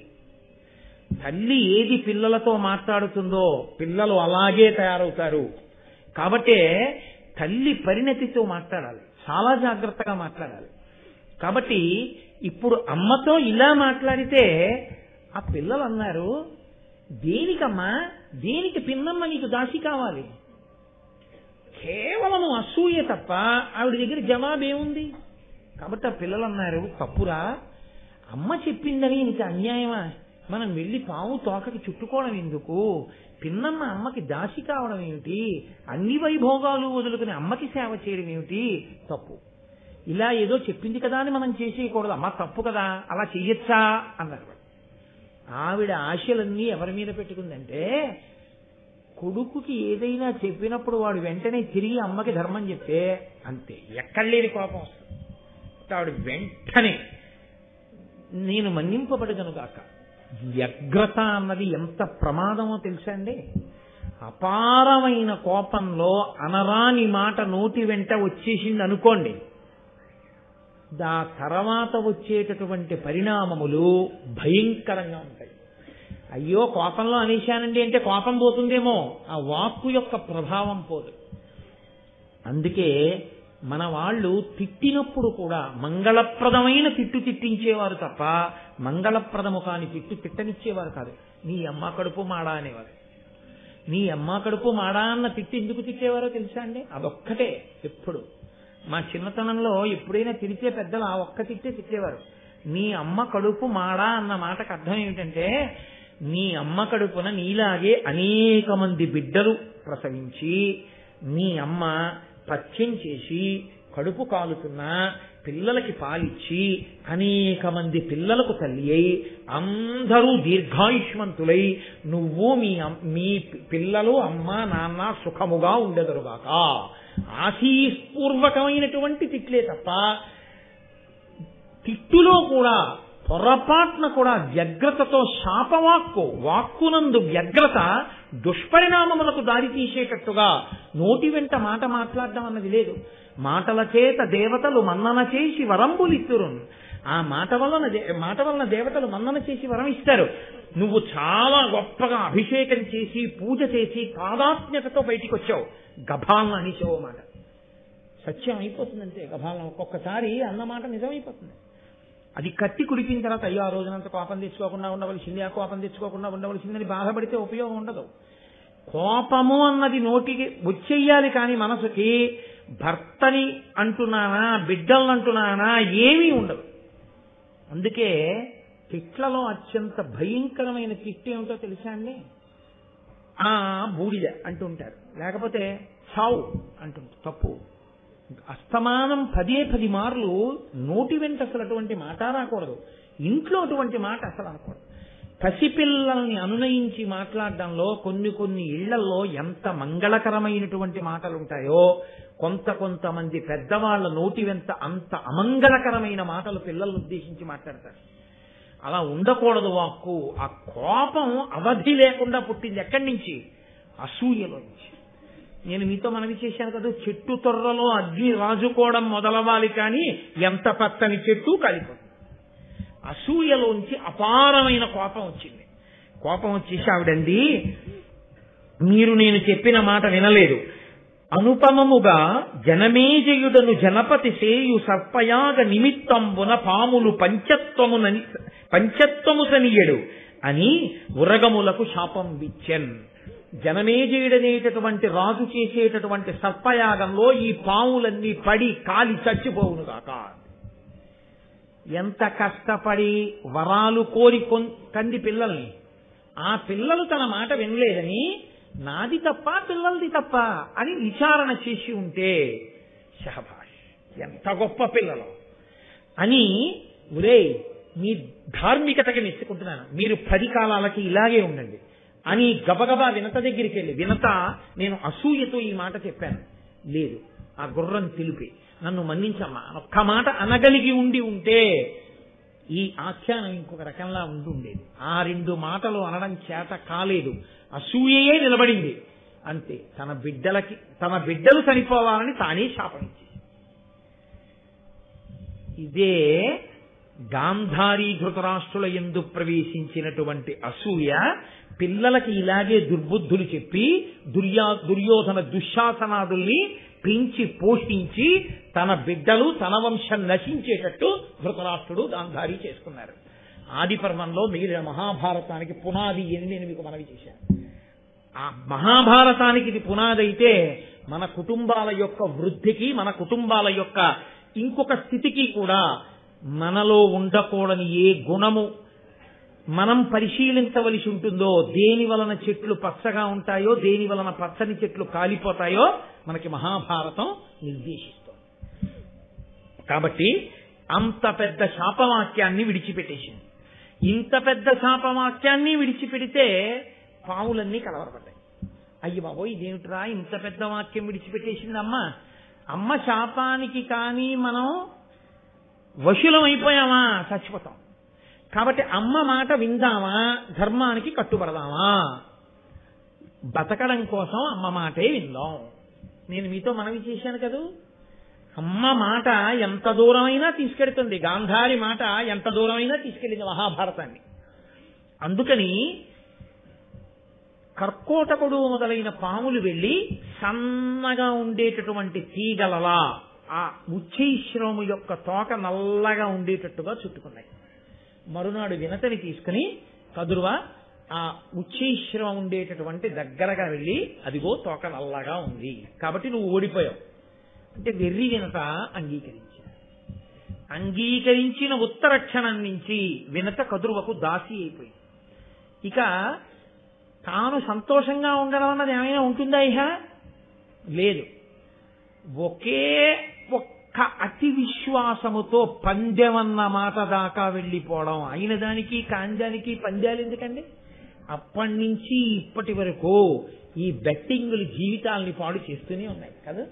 తల్లి ఏది పిల్లలతో మాట్లాడుతుందో పిల్లలు అలాగే తయారవుతారు. కాబట్టే తల్లి పరిణతితో మాట్లాడాలి, చాలా జాగ్రత్తగా మాట్లాడాలి. కాబట్టి ఇప్పుడు అమ్మతో ఇలా మాట్లాడితే ఆ పిల్లలు అన్నారు, దేనికమ్మా, దేనికి పిన్నమ్మ నీకు దాసి కావాలి? కేవలం అసూయ తప్ప ఆవిడ దగ్గర జవాబేముంది? కాబట్టి ఆ పిల్లలు అన్నారు, తప్పురా, అమ్మ చెప్పిందని ఇంత అన్యాయమా, మనం వెళ్ళి పాము తోకకి చుట్టుకోవడం ఎందుకు, పిన్నమ్మ అమ్మకి దాసి కావడం ఏమిటి, అన్ని వైభోగాలు వదులుకుని అమ్మకి సేవ చేయడం ఏమిటి, తప్పు. ఇలా ఏదో చెప్పింది కదా అని మనం చేసేయకూడదు, అమ్మ తప్పు కదా, అలా చెయ్యొచ్చా అన్నారు. ఆవిడ ఆశలన్నీ ఎవరి మీద పెట్టుకుందంటే, కొడుకుకి ఏదైనా చెప్పినప్పుడు వాడు వెంటనే తిరిగి అమ్మకి ధర్మం చెప్తే అంతే, ఎక్కడ లేని కోపం వస్తుంది. ఆవిడ వెంటనే నేను మన్నింపబడగనుగాక. వ్యగ్రత అన్నది ఎంత ప్రమాదమో తెలుసా అండి? అపారమైన కోపంలో అనరాని మాట నోటి వెంట వచ్చేసింది అనుకోండి, ఆ తర్వాత వచ్చేటటువంటి పరిణామములు భయంకరంగా ఉంటాయి. అయ్యో కోపంలో అనేశానండి అంటే కోపం పోతుందేమో, ఆ వాక్కు యొక్క ప్రభావం పోదు. అందుకే మన వాళ్ళు తిట్టినప్పుడు కూడా మంగళప్రదమైన తిట్టు తిట్టించేవారు తప్ప మంగళప్రదము కాని తిట్టు తిట్టనిచ్చేవారు కాదు. నీ అమ్మ కడుపు మాడా అనేవారు. నీ అమ్మ కడుపు మాడా అన్న తిట్టి ఎందుకు తిట్టేవారో తెలుసా అండి? అదొక్కటే. ఎప్పుడు మా చిన్నతనంలో ఎప్పుడైనా తిరిగే పెద్దలు ఆ ఒక్క తిట్టే తిట్టేవారు. నీ అమ్మ కడుపు మాడా అన్న మాటకు అర్థం ఏమిటంటే, నీ అమ్మ కడుపున నీలాగే అనేక మంది బిడ్డలు ప్రసవించి నీ అమ్మ పథ్యం చేసి కడుపు కాలుతున్నా పిల్లలకి పాలిచ్చి అనేక మంది పిల్లలకు తల్లి అయి అందరూ దీర్ఘాయుష్మంతులై నువ్వు మీ పిల్లలు అమ్మ నాన్న సుఖముగా ఉండెదరుగాక ఆశీస్పూర్వకమైనటువంటి తిట్లే తప్ప తిట్టులో కూడా పొరపాటున కూడా వ్యగ్రతతో వాక్కునందు వ్యగ్రత దుష్పరిణామములకు దారి తీసేటట్టుగా నోటి వెంట మాట మాట్లాడడం అన్నది లేదు. మాటల చేత దేవతలు మన్నన చేసి వరంబులిత్తురు. ఆ మాట వలన దేవతలు మన్నన చేసి వరం ఇస్తారు. నువ్వు చాలా గొప్పగా అభిషేకం చేసి పూజ చేసి ప్రాధాన్యతతో బయటికి వచ్చావు, గభాలను అనిచావు మాట సత్యం అయిపోతుందంటే గభాలను ఒక్కొక్కసారి అన్నమాట నిజమైపోతుంది. అది కట్టి కుడిపిన తర్వాత అయ్యో ఆ రోజునంత కోపం తెచ్చుకోకుండా ఉండవలసింది, ఆ కోపం తెచ్చుకోకుండా ఉండవలసిందని బాధపడితే ఉపయోగం ఉండదు. కోపము అన్నది నోటికి వచ్చేయాలి కానీ మనసుకి భర్తని అంటున్నానా బిడ్డలను అంటున్నానా ఏమీ ఉండదు. అందుకే తిట్లలో అత్యంత భయంకరమైన తిట్టు ఏమిటో తెలుసా అండి? బూడిద అంటుంటారు, లేకపోతే చావు అంటుంది. తప్పు. అస్తమానం 10 మార్లు నోటి వెంట అసలు అటువంటి మాట రాకూడదు. ఇంట్లో అటువంటి మాట అసలు అనకూడదు. పసిపిల్లల్ని అనునయించి మాట్లాడడంలో కొన్ని ఇళ్లల్లో ఎంత మంగళకరమైనటువంటి మాటలు ఉంటాయో కొంతమంది పెద్దవాళ్ల నోటి వెంట అంత అమంగళకరమైన మాటలు పిల్లలను ఉద్దేశించి మాట్లాడతారు. అలా ఉండకూడదు వాక్కు. ఆ కోపం అవధి లేకుండా పుట్టింది ఎక్కడి నుంచి? అసూయలో నుంచి. నేను మీతో మనవి చేశాను కదా, చెట్టు తొర్రలో అగ్ని రాజుకోవడం మొదలవ్వాలి కానీ ఎంత పచ్చని చెట్టు కాలిపోతుంది. అసూయలోంచి అపారమైన కోపం వచ్చింది. కోపం వచ్చేసి ఆవిడంది, మీరు నేను చెప్పిన మాట వినలేదు. అనుపమముగా జనమేజయుడను జనపతి సేయు సర్పయాగ నిమిత్తంబున పాములు పంచత్వము సనియడు అని ఉరగములకు శాపం విచ్చెన్. జనమేజయుడనేటటువంటి రాజు చేసేటటువంటి సర్పయాగంలో ఈ పాములన్నీ పడి కాలి చచ్చిపోవునుగాక. ఎంత కష్టపడి వరాలు కోరి కంది పిల్లల్ని, ఆ పిల్లలు తన మాట వినలేదని నాది తప్ప పిల్లలది తప్ప అని విచారణ చేసి ఉంటే శహబాష్, ఎంత గొప్ప పిల్లలు అని, ఒరే మీ ధార్మికతకి మెచ్చుకుంటున్నాను, మీరు 10 కాలాలకి ఇలాగే ఉండండి అని గబగబా వినత దగ్గరికి వెళ్ళి, వినత నేను అసూయతో ఈ మాట చెప్పాను, లేదు ఆ గుర్రం తెలిపి నన్ను మన్నించమ్మా ఒక్క మాట అనగలిగి ఉంటే ఈ ఆఖ్యానం ఇంకొక రకంలా ఉండేది. ఆ 2 మాటలు అనడం చేత కాలేదు, అసూయే నిలబడింది. అంతే, తన బిడ్డలు చనిపోవాలని తానే శాపమిచ్చి. ఇదే గాంధారీ ధృతరాష్ట్రుల యందు ప్రవేశించినటువంటి అసూయ. పిల్లలకి ఇలాగే దుర్బుద్ధులు చెప్పి దుర్యోధన దుశ్శాసనాదుల్ని పెంచి పోషించి తన బిడ్డలు తన వంశం నశించేటట్టు ధృతరాష్ట్రుడు గాంధారీ చేసుకున్నారు. ఆది పర్వంలో మిగిలిన మహాభారతానికి పునాది అని నేను మీకు మనవి చేశాను. ఆ మహాభారతానికి ఇది పునాది అయితే మన కుటుంబాల యొక్క వృద్ధికి, మన కుటుంబాల యొక్క ఇంకొక స్థితికి కూడా మనలో ఉండకూడని ఏ గుణము మనం పరిశీలించవలసి ఉంటుందో, దేని వలన చెట్లు పచ్చగా ఉంటాయో, దేని వలన పచ్చని చెట్లు కాలిపోతాయో మనకి మహాభారతం నిర్దేశిస్తుంది. కాబట్టి అంత పెద్ద శాపవాక్యాన్ని విడిచిపెట్టేసింది. ఇంత పెద్ద శాపవాక్యాన్ని విడిచిపెడితే పావులన్నీ కలవరపడ్డాయి. అయ్యి బాబోయ్ ఇదేమిట్రా ఇంత పెద్ద వాక్యం విడిచిపెట్టేసింది అమ్మ శాపానికి కానీ మనం వశులం అయిపోయామా, చచ్చిపోతాం. కాబట్టి అమ్మ మాట విందామా, ధర్మానికి కట్టుబడదామా, బతకడం కోసం అమ్మ మాటే విందాం. నేను మీతో మనవి చేశాను కదూ, అమ్మ మాట ఎంత దూరమైనా తీసుకెడుతుంది, గాంధారి మాట ఎంత దూరమైనా తీసుకెళ్ళింది మహాభారతాన్ని. అందుకని కర్కోటకుడు మొదలైన పాములు వెళ్లి సన్నగా ఉండేటటువంటి తీగలలా ఆ ఉచ్చైశ్రవము యొక్క తోక నల్లగా ఉండేటట్టుగా చుట్టుకున్నాయి. మరునాడు వినతని తీసుకుని కదురువ ఆ ఉచ్చైశ్రవం ఉండేటటువంటి దగ్గరగా వెళ్ళి, అదిగో తోక నల్లగా ఉంది కాబట్టి నువ్వు ఓడిపోయావు అంటే వెర్రి వినత అంగీకరించిన ఉత్తర క్షణం నుంచి వినత కదురువకు దాసి అయిపోయింది. ఇక తాను సంతోషంగా ఉండడం అన్నది ఏమైనా ఉంటుందా? ఇహ లేదు. ఒకే ఒక్క అతి విశ్వాసముతో పందెమన్న మాట దాకా వెళ్ళిపోవడం. అయిన దానికి కాంజానికి పందాలు ఎందుకండి? అప్పటి నుంచి ఇప్పటి వరకు ఈ బెట్టింగులు జీవితాలని పాడు చేస్తూనే ఉన్నాయి కదా.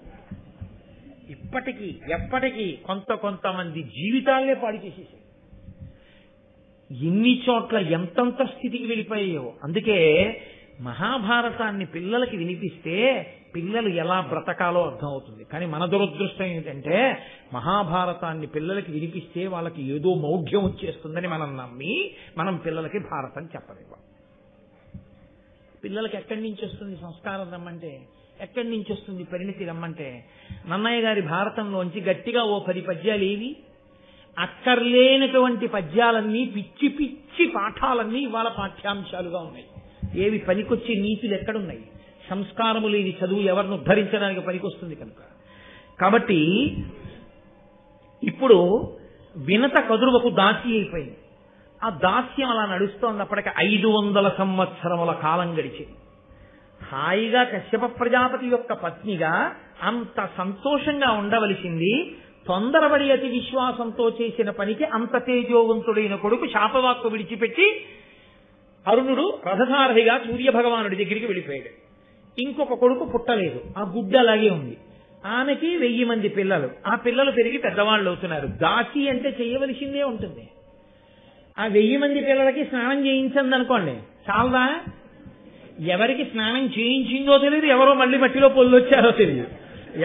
ఇప్పటికీ ఎప్పటికీ కొంతమంది జీవితాలనే పాడు చేసేసాయి. ఎన్ని చోట్ల ఎంతంత స్థితికి వెళ్ళిపోయాయో. అందుకే మహాభారతాన్ని పిల్లలకి వినిపిస్తే పిల్లలు ఎలా బ్రతకాలో అర్థమవుతుంది. కానీ మన దురదృష్టం ఏంటంటే మహాభారతాన్ని పిల్లలకి వినిపిస్తే వాళ్ళకి ఏదో మౌఢ్యం వచ్చేస్తుందని మనం నమ్మి మనం పిల్లలకి భారతం చెప్పలేము. పిల్లలకి ఎక్కడి నుంచి వస్తుంది సంస్కారం రమ్మంటే, ఎక్కడి నుంచి వస్తుంది పరిణితి రమ్మంటే? నన్నయ్య గారి భారతంలోంచి గట్టిగా ఓ 10 పద్యాలు ఏవి? అక్కర్లేనటువంటి పద్యాలన్నీ, పిచ్చి పిచ్చి పాఠాలన్నీ ఇవాళ పాఠ్యాంశాలుగా ఉన్నాయి. ఏవి పనికొచ్చే నీతులు ఎక్కడున్నాయి? సంస్కారము లేని చదువు ఎవరిని ఉద్ధరించడానికి పనికొస్తుంది కనుక. కాబట్టి ఇప్పుడు వినత కదురువకు దాసి అయిపోయింది. ఆ దాస్యం అలా నడుస్తోంది. అప్పటికి 500 సంవత్సరముల కాలం గడిచింది. హాయిగా కశ్యప ప్రజాపతి యొక్క పత్నిగా అంత సంతోషంగా ఉండవలసింది తొందరపడి అతి విశ్వాసంతో చేసిన పనికి అంత తేజోవంతుడైన కొడుకు శాపవాక్కు విడిచిపెట్టి అరుణుడు రథసారథిగా సూర్యభగవానుడి దగ్గరికి వెళ్ళిపోయాడు. ఇంకొక కొడుకు పుట్టలేదు, ఆ గుడ్డ అలాగే ఉంది. ఆమెకి 1000 మంది పిల్లలు, ఆ పిల్లలు పెరిగి పెద్దవాళ్ళు అవుతున్నారు. దాసి అంటే చేయవలసిందే ఉంటుంది. ఆ 1000 మంది పిల్లలకి స్నానం చేయించండి అనుకోండి, చాలదా? ఎవరికి స్నానం చేయించిందో తెలియదు, ఎవరో మళ్ళీ మట్టిలో పొల్లు వచ్చారో తెలియదు,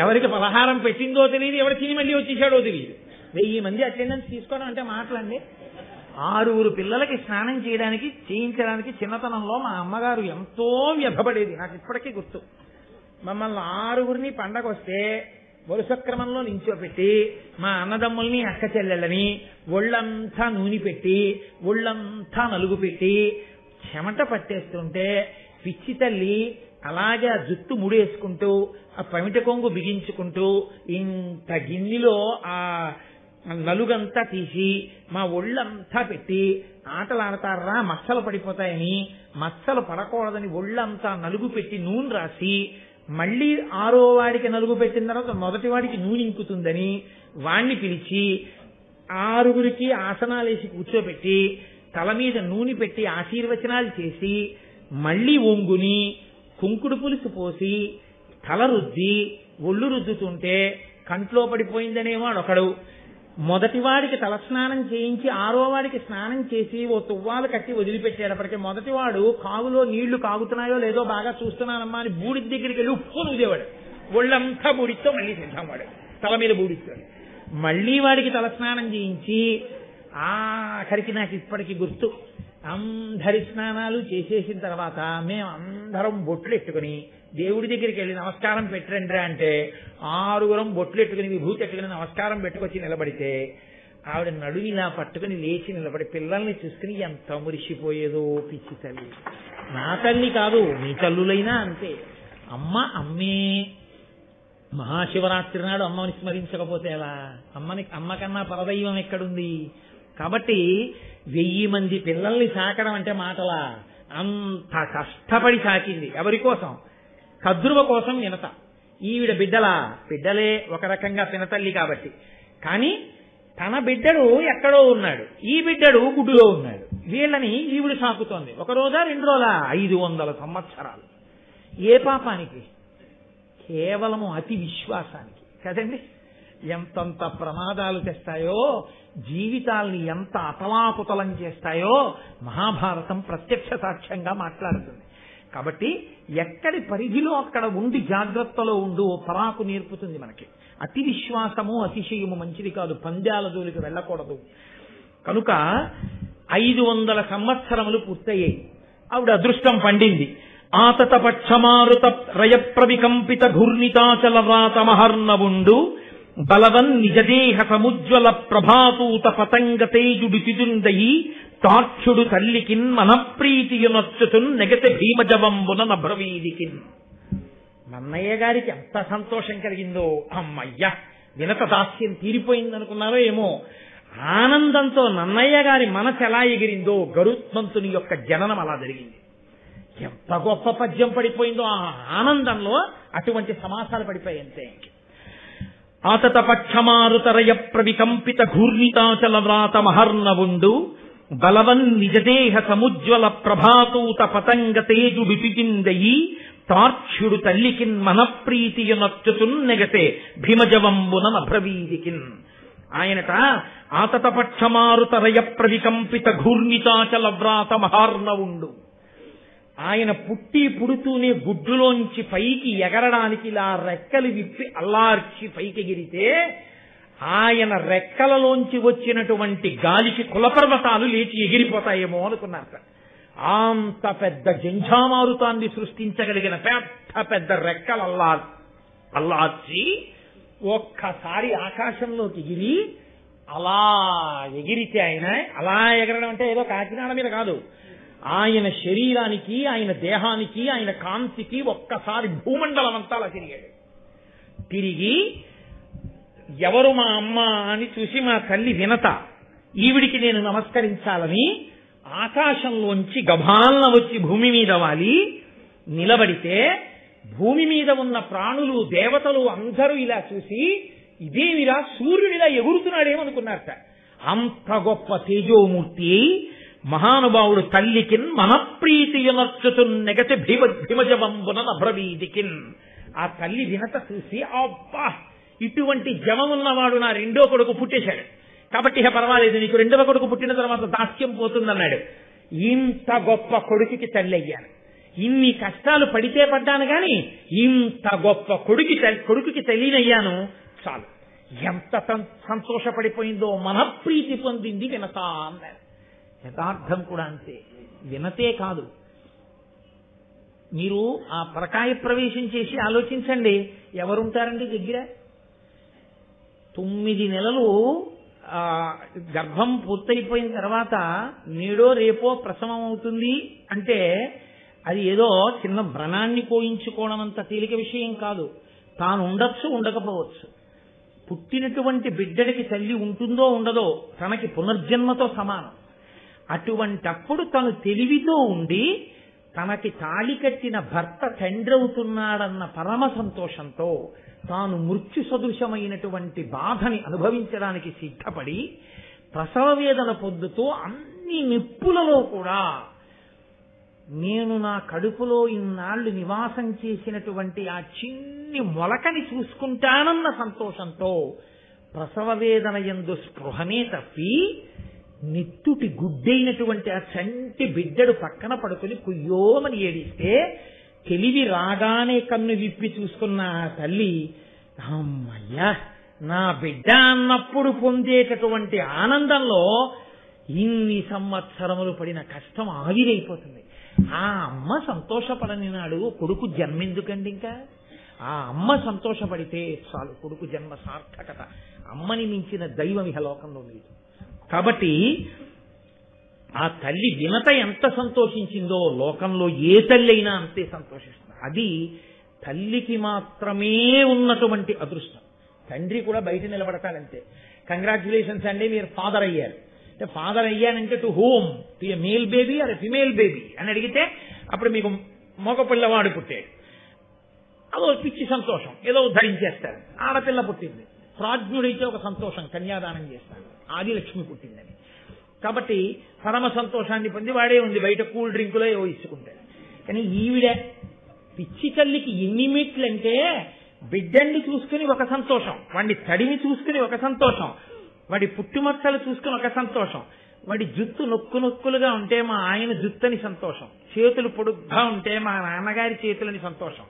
ఎవరికి పలహారం పెట్టిందో తెలియదు, ఎవరు తిని మళ్ళీ వచ్చేసాడో తెలియదు. 1000 మంది అటెండెన్స్ తీసుకోవడం అంటే మాటలండి. 6 పిల్లలకి స్నానం చేయించడానికి చిన్నతనంలో మా అమ్మగారు ఎంతో వ్యధపడేది. నాకు ఇప్పటికీ గుర్తు. మమ్మల్ని 6 పండగ వస్తే వరుస క్రమంలో నించోపెట్టి మా అన్నదమ్ముల్ని అక్క చెల్లెళ్ళని ఒళ్ళంతా నూనె పెట్టి ఒళ్ళంతా నలుగు పెట్టి చెమట పట్టేస్తుంటే పిచ్చి తల్లి అలాగే ఆ జుట్టు ముడేసుకుంటూ ఆ పమిట కొంగు బిగించుకుంటూ ఇంత గిన్నెలో ఆ నలుగంతా తీసి మా ఒళ్ళంతా పెట్టి ఆటలు ఆడతారా మచ్చలు పడిపోతాయని, మచ్చలు పడకూడదని ఒళ్ళంతా నలుగు పెట్టి నూనె రాసి మళ్ళీ 6వ వాడికి నలుగు పెట్టిన తర్వాత మొదటి వాడికి నూనె ఇంకుతుందని వాణ్ణి పిలిచి 6 ఆసనాలేసి కూర్చోబెట్టి తల మీద నూనె పెట్టి ఆశీర్వచనాలు చేసి మళ్ళీ ఒంగుని కుంకుడు పులుసు పోసి తల రుద్ది ఒళ్ళు రుద్దుతుంటే కంట్లో పడిపోయిందనేవాడు ఒకడు. మొదటివాడికి తలస్నానం చేయించి 6వ వాడికి స్నానం చేసి ఓ తువ్వాలు కట్టి వదిలిపెట్టేటప్పటికీ మొదటివాడు కాగులో నీళ్లు కాగుతున్నాయో లేదో బాగా చూస్తున్నానమ్మా అని బూడి దగ్గరికి వెళ్ళి ఉప్పు నూదేవాడు. ఒళ్ళంతా బూడితో మళ్ళీ సిద్ధంవాడు, తల మీద బూడిస్తాడు. మళ్ళీ వాడికి తలస్నానం చేయించి ఆఖరికి నాకు ఇప్పటికి గుర్తు, అందరి స్నానాలు చేసేసిన తర్వాత మేము అందరం బొట్లు ఎట్టుకుని దేవుడి దగ్గరికి వెళ్ళి నమస్కారం పెట్టరండి అంటే 6 బొట్లు ఎట్టుకుని విభూతి ఎట్టుకుని నమస్కారం పెట్టుకొచ్చి నిలబడితే ఆవిడ నడువిలా పట్టుకుని లేచి నిలబడి పిల్లల్ని చూసుకుని ఎంత మురిసిపోయేదో. పిచ్చి తల్లి, నా తల్లి కాదు మీ తల్లులైనా అంతే. అమ్మే. మహాశివరాత్రి నాడు అమ్మని స్మరించకపోతే ఎలా? అమ్మ కన్నా పరదైవం ఎక్కడుంది? కాబట్టి 1000 మంది పిల్లల్ని సాకడం అంటే మాటలా? అంత కష్టపడి సాకింది. ఎవరి కోసం? కద్రువ కోసం వినత. ఈవిడ బిడ్డలే ఒక రకంగా పినతల్లి కాబట్టి. కానీ తన బిడ్డడు ఎక్కడో ఉన్నాడు, ఈ బిడ్డడు గుడ్డులో ఉన్నాడు. వీళ్ళని ఈవిడ సాకుతోంది. 1 రోజా 2 రోజులా? 500 సంవత్సరాలు. ఏ పాపానికి? కేవలము అతి విశ్వాసానికి కదండి. ఎంతంత ప్రమాదాలు తెస్తాయో, జీవితాల్ని ఎంత అతలాకుతలం చేస్తాయో మహాభారతం ప్రత్యక్ష సాక్ష్యంగా మాట్లాడుతుంది. కాబట్టి ఎక్కడి పరిధిలో అక్కడ ఉండి జాగ్రత్తలో ఉండు పరాకు నేర్పుతుంది మనకి. అతి విశ్వాసము అతిశయము మంచిది కాదు, పందాల జోలికి వెళ్ళకూడదు. కనుక 500 సంవత్సరములు పూర్తయ్యాయి. ఆవిడ అదృష్టం పండింది. ఆతత పక్షమారుత రయ ప్రవికంపిత ఘూర్ణితాచల వ్రాత మహర్ణవుండు బలవన్ నిజదేహ సముజ్వల ప్రభాతూత పతంగ తేజుడు తిదుందయి తాక్షుడు తల్లికిన్ మనప్రీతియునొచ్చుతున్ నెగతి భీమజవంబున నభ్రవీదికిన్. నన్నయ్య గారికి ఎంత సంతోషం కలిగిందో. అమ్మయ్య, వినత దాస్యం తీరిపోయిందనుకున్నారో ఏమో. ఆనందంతో నన్నయ్య గారి మనసు ఎలా ఎగిరిందో, గరుత్మంతుని యొక్క జననం అలా జరిగింది. ఎంత గొప్ప పద్యం పడిపోయిందో ఆ ఆనందంలో. అటువంటి సమాసాలు పడిపోయాయి అంతే. ఆతత పక్షమారుతరయ ప్రవికంపిత ఘూర్ణితాచల వ్రాత మహర్ణవుండు బలవన్ నిజదేహ సముజ్వల ప్రభాతూత పతంగ తేజుడు తిజిందయి తార్క్ష్యుడు తల్లికిన్ మనప్రీతియునొచ్చుతున్ నెగతే భీమజవంబున నభ్రవీదికిన్. ఆయనట ఆతత పక్షమారుతరయ ప్రవికంపిత ఘూర్ణితాచల వ్రాత మహార్ణవుండు. ఆయన పుడుతూనే గుడ్డులోంచి పైకి ఎగరడానికి ఇలా రెక్కలు విప్పి అల్లార్చి పైకి ఎగిరితే ఆయన రెక్కలలోంచి వచ్చినటువంటి గాలికి కులపర్వతాలు లేచి ఎగిరిపోతాయేమో అనుకున్నారు. అంత పెద్ద జంఝామారుతాన్ని సృష్టించగలిగిన పెద్ద రెక్కలు అల్లార్చి ఒక్కసారి ఆకాశంలోకి ఎగిరి అలా ఎగిరితే ఆయన అలా ఎగరడం అంటే ఏదో కాకినాడ మీద కాదు, ఆయన శరీరానికి, ఆయన దేహానికి, ఆయన కాంతికి ఒక్కసారి భూమండలం అంతా అలా తిరిగాడు. తిరిగి ఎవరు మా అమ్మ అని చూసి మా తల్లి వినత, ఈవిడికి నేను నమస్కరించాలని ఆకాశంలోంచి గభాలన వచ్చి భూమి మీద వాలి నిలబడితే భూమి మీద ఉన్న ప్రాణులు దేవతలు అందరూ ఇలా చూసి ఇదేమిరా సూర్యుడిలా ఎగురుతున్నాడేమనుకున్నారట. అంత గొప్ప తేజోమూర్తి మహానుభావుడు తల్లికిన్ మనప్రీతియునర్చుతు నెగటి భీమజవంబున నభ్రవీదికిన్. ఆ తల్లి వినత చూసి అబ్బా ఇటువంటి జవమున్నవాడు నా రెండో కొడుకు పుట్టేశాడు కాబట్టి ఇక పర్వాలేదు, నీకు రెండవ కొడుకు పుట్టిన తర్వాత దాస్యం పోతుందన్నాడు. ఇంత గొప్ప కొడుకుకి తల్లి అయ్యాను, ఇన్ని కష్టాలు పడితే పడ్డాను గాని ఇంత గొప్ప కొడుకుకి తల్లినయ్యాను చాలు. ఎంత సంతోషపడిపోయిందో, మనప్రీతి పొందింది వినత అన్నారు. యథార్థం కూడా అంతే. వినతే కాదు, మీరు ఆ పరకాయ ప్రవేశం చేసి ఆలోచించండి, ఎవరుంటారండి దగ్గర? 9 నెలలు గర్భం పూర్తయిపోయిన తర్వాత నేడో రేపో ప్రసవం అవుతుంది అంటే అది ఏదో చిన్న వ్రణాన్ని కోయించుకోవడం అంత తేలిక విషయం కాదు. తాను ఉండొచ్చు, ఉండకపోవచ్చు. పుట్టినటువంటి బిడ్డడికి తల్లి ఉంటుందో ఉండదో తనకి పునర్జన్మతో సమానం. అటువంటప్పుడు తను తెలివితో ఉండి తనకి తాళి కట్టిన భర్త తండ్రి అవుతున్నాడన్న పరమ సంతోషంతో తాను మృత్యు సదృశమైనటువంటి బాధని అనుభవించడానికి సిద్ధపడి ప్రసవ వేదన పొందుతూ అన్ని నిప్పులలో కూడా నేను నా కడుపులో ఇన్నాళ్లు నివాసం చేసినటువంటి ఆ చిన్ని మొలకని చూసుకుంటానన్న సంతోషంతో ప్రసవ వేదన యందు స్పృహనే తప్పి నిత్తుటి గుడ్డైనటువంటి ఆ చంటి బిడ్డడు పక్కన పడుకుని కుయ్యోమని ఏడిస్తే తెలివి రాగానే కన్ను విప్పి చూసుకున్న ఆ తల్లి అమ్మయ్యా నా బిడ్డ అన్నప్పుడు పొందేటటువంటి ఆనందంలో ఇన్ని సంవత్సరములు పడిన కష్టం ఆవిరైపోతుంది. ఆ అమ్మ సంతోషపడని నాడు కొడుకు జన్మెందుకండి? ఇంకా ఆ అమ్మ సంతోషపడితే చాలు, కొడుకు జన్మ సార్థకత. అమ్మని మించిన దైవం ఇహ లోకంలో లేదు. కాబట్టి ఆ తల్లి వినత ఎంత సంతోషించిందో లోకంలో ఏ తల్లి అయినా అంతే సంతోషిస్తుంది. అది తల్లికి మాత్రమే ఉన్నటువంటి అదృష్టం. తండ్రి కూడా బయట నిలబడతాడంతే. కంగ్రాచ్యులేషన్స్ అండి, మీరు ఫాదర్ అయ్యారు. అంటే ఫాదర్ అయ్యానంటే to whom? To a male baby or a female baby అని అడిగితే అప్పుడు మీకు మగ పిల్లవాడు పుట్టాడు, అదో పిచ్చి సంతోషం, ఏదో ధరించేస్తాడు. ఆడపిల్ల పుట్టింది, ప్రాజ్ఞుడైతే ఒక సంతోషం, కన్యాదానం చేస్తాడు. ఆదిలక్ష్మి పుట్టిందని కాబట్టి పరమ సంతోషాన్ని పొంది వాడే ఉంది బయట కూల్ డ్రింకులో ఏవో ఇచ్చుకుంటాడు. కానీ ఈవిడ పిచ్చి తల్లికి ఎన్ని మెట్లంటే బిడ్డల్ని చూసుకుని ఒక సంతోషం, వాడిని తడిని చూసుకుని ఒక సంతోషం, వాడి పుట్టుమచ్చలు చూసుకుని ఒక సంతోషం, వాడి జుత్తు నొక్కులుగా ఉంటే మా ఆయన జుత్తని సంతోషం, చేతులు పొడుగ్గా ఉంటే మా నాన్నగారి చేతులని సంతోషం,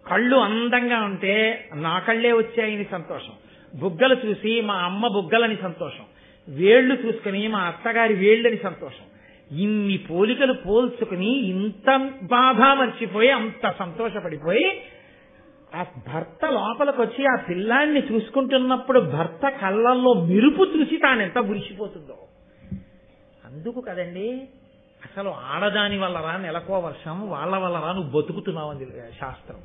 కళ్ళు అందంగా ఉంటే నా కళ్ళే వచ్చాయని సంతోషం, బుగ్గలు చూసి మా అమ్మ బుగ్గలని సంతోషం, వేళ్లు చూసుకుని మా అత్తగారి వేళ్లని సంతోషం. ఇన్ని పోలికలు పోల్చుకుని ఇంత బాధ మర్చిపోయి అంత సంతోషపడిపోయి ఆ భర్త లోపలికి వచ్చి ఆ పిల్లాన్ని చూసుకుంటున్నప్పుడు భర్త కళ్ళల్లో మెరుపు చూసి తానెంత మురిసిపోతుందో. అందుకు కదండి అసలు ఆడదాని వల్ల రా నెలకో వర్షం, వాళ్ళ వల్ల రా నువ్వు బతుకుతున్నావు శాస్త్రం.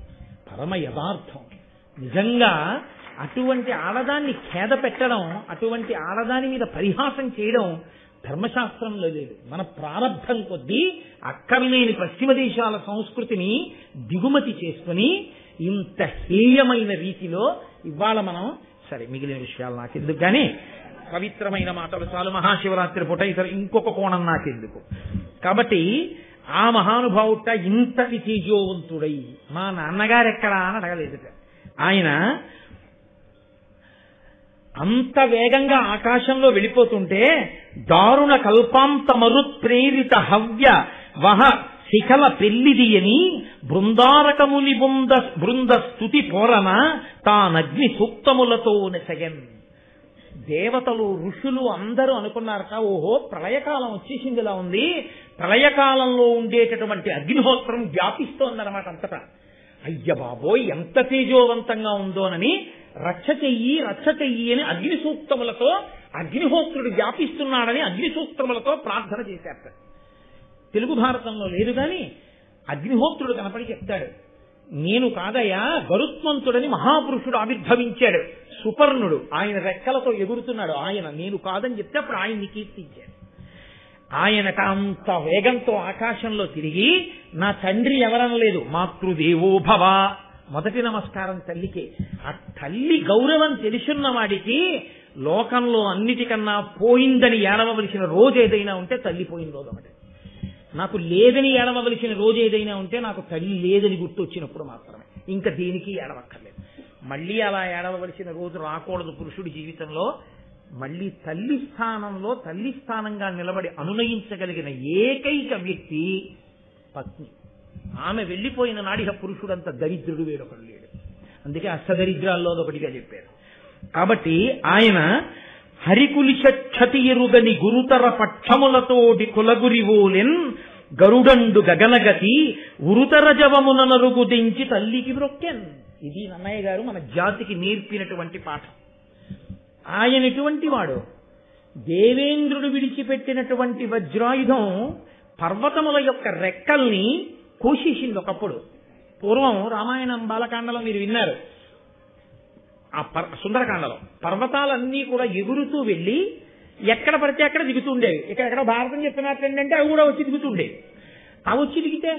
పరమ యథార్థం. నిజంగా అటువంటి ఆడదాన్ని ఖేద పెట్టడం, అటువంటి ఆడదాని మీద పరిహాసం చేయడం ధర్మశాస్త్రంలో లేదు. మన ప్రారంభం కొద్దీ అక్కర్లేని పశ్చిమ దేశాల సంస్కృతిని దిగుమతి చేసుకుని ఇంత హేయమైన రీతిలో ఇవాళ మనం సరే మిగిలిన విషయాలు నాకెందుకు కానీ పవిత్రమైన మాటలు చాలు. మహాశివరాత్రి పూట ఇతర ఇంకొక కోణం నాకెందుకు. కాబట్టి ఆ మహానుభావుట ఇంతటి తేజోవంతుడై మా నాన్నగారు ఎక్కడా అని అడగలేదుట. ఆయన అంత వేగంగా ఆకాశంలో వెళ్ళిపోతుంటే దారుణ కల్పాంత మరుత్ప్రేరిత హవ్య వహ శిఖల పెళ్లిదియని బృందారకముని బృంద స్తుతి పోరన తానగ్ని సూక్తములతో నెసగన్. దేవతలు ఋషులు అందరూ అనుకున్నారట, ఓహో ప్రళయకాలం వచ్చేసిందిలా ఉంది, ప్రళయకాలంలో ఉండేటటువంటి అగ్నిహోత్రం వ్యాపిస్తోందన్నమాట అంతటా. అయ్య బాబోయ్ ఎంత తేజోవంతంగా ఉందోనని రక్ష చెయ్యి అని అగ్ని సూక్తములతో అగ్నిహోత్రుడు వ్యాపిస్తున్నాడని అగ్ని సూక్తములతో ప్రార్థన చేశారట. తెలుగు భారతంలో లేదు కానీ అగ్నిహోత్రుడు కనపడి చెప్తాడు, నేను కాదయ్యా గరుత్మంతుడని మహాపురుషుడు ఆవిర్భవించాడు, సుపర్ణుడు, ఆయన రెక్కలతో ఎగురుతున్నాడు, ఆయన నేను కాదని చెప్తే అప్పుడు ఆయన్ని కీర్తించాడు. ఆయనకు అంత వేగంతో ఆకాశంలో తిరిగి నా తండ్రి ఎవరనలేదు, మాతృదేవో భవ. మొదటి నమస్కారం తల్లికి. ఆ తల్లి గౌరవం తెలుసున్న వాడికి లోకంలో అన్నిటికన్నా పోయిందని ఏడవలసిన రోజు ఏదైనా ఉంటే తల్లి పోయిన రోజు ఒకటి. నాకు లేదని ఏడవలసిన రోజు ఏదైనా ఉంటే నాకు తల్లి లేదని గుర్తొచ్చినప్పుడు మాత్రమే, ఇంకా దేనికి ఏడవక్కర్లేదు. మళ్ళీ అలా ఏడవలసిన రోజు రాకూడదు పురుషుడి జీవితంలో. మళ్ళీ తల్లి స్థానంలో తల్లి స్థానంగా నిలబడి అనునయించగలిగిన ఏకైక వ్యక్తి పత్ని. ఆమె వెళ్ళిపోయిన నాడిక పురుషుడంత దరిద్రుడు వేరొకడు లేడు. అందుకే అష్టదరిద్రాల్లో ఒకటిగా చెప్పారు. కాబట్టి ఆయన హరికులిషతి ఎరుగని గురుతర పక్షములతోటి కులగురివోలెన్ గరుడండు గగనగతి ఉరుతర జవమున నరుగు దించి తల్లికి బ్రొక్కెన్. ఇది నన్నయ్య గారు మన జాతికి నేర్పినటువంటి పాఠం. ఆయన ఎటువంటి వాడు? దేవేంద్రుడు విడిచిపెట్టినటువంటి వజ్రాయుధం పర్వతముల యొక్క రెక్కల్ని కోసేసింది ఒకప్పుడు. పూర్వం రామాయణం బాలకాండలో మీరు విన్నారు, ఆ సుందరకాండలో పర్వతాలన్నీ కూడా ఎగురుతూ వెళ్ళి ఎక్కడ పడితే అక్కడ దిగుతూ ఉండేవి. ఎక్కడెక్కడ భారతం చెప్తున్నట్టు ఏంటంటే అవి కూడా వచ్చి దిగుతుండేవి. అవి వచ్చి దిగితే